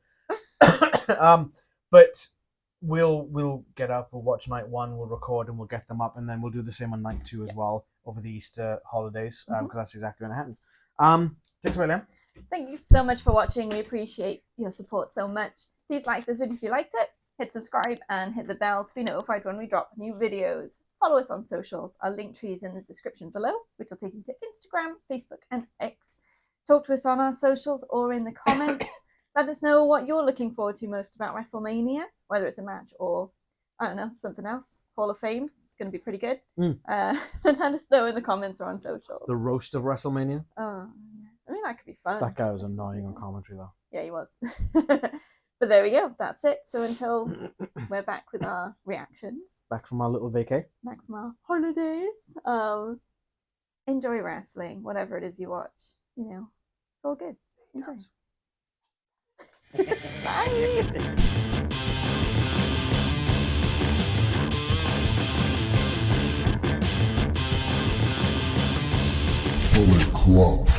But we'll get up, we'll watch night 1, we'll record, and we'll get them up, and then we'll do the same on night 2 as well over the Easter holidays, because that's exactly when it happens. Thanks, Leanne. Thank you so much for watching. We appreciate your support so much. Please like this video if you liked it. Hit subscribe and hit the bell to be notified when we drop new videos. Follow us on socials. Our link tree is in the description below, which will take you to Instagram, Facebook, and X. Talk to us on our socials or in the comments. Let us know what you're looking forward to most about WrestleMania, whether it's a match or, I don't know, something else. Hall of Fame. It's going to be pretty good. Let us know in the comments or on socials. The roast of WrestleMania. Oh, I mean, that could be fun. That guy was annoying on commentary, though. Yeah, he was. But there we go. That's it. So until we're back with our reactions. Back from our little vacay. Back from our holidays. enjoy wrestling, whatever it is you watch. You know, it's all good. Enjoy. Bye. Bullet Club.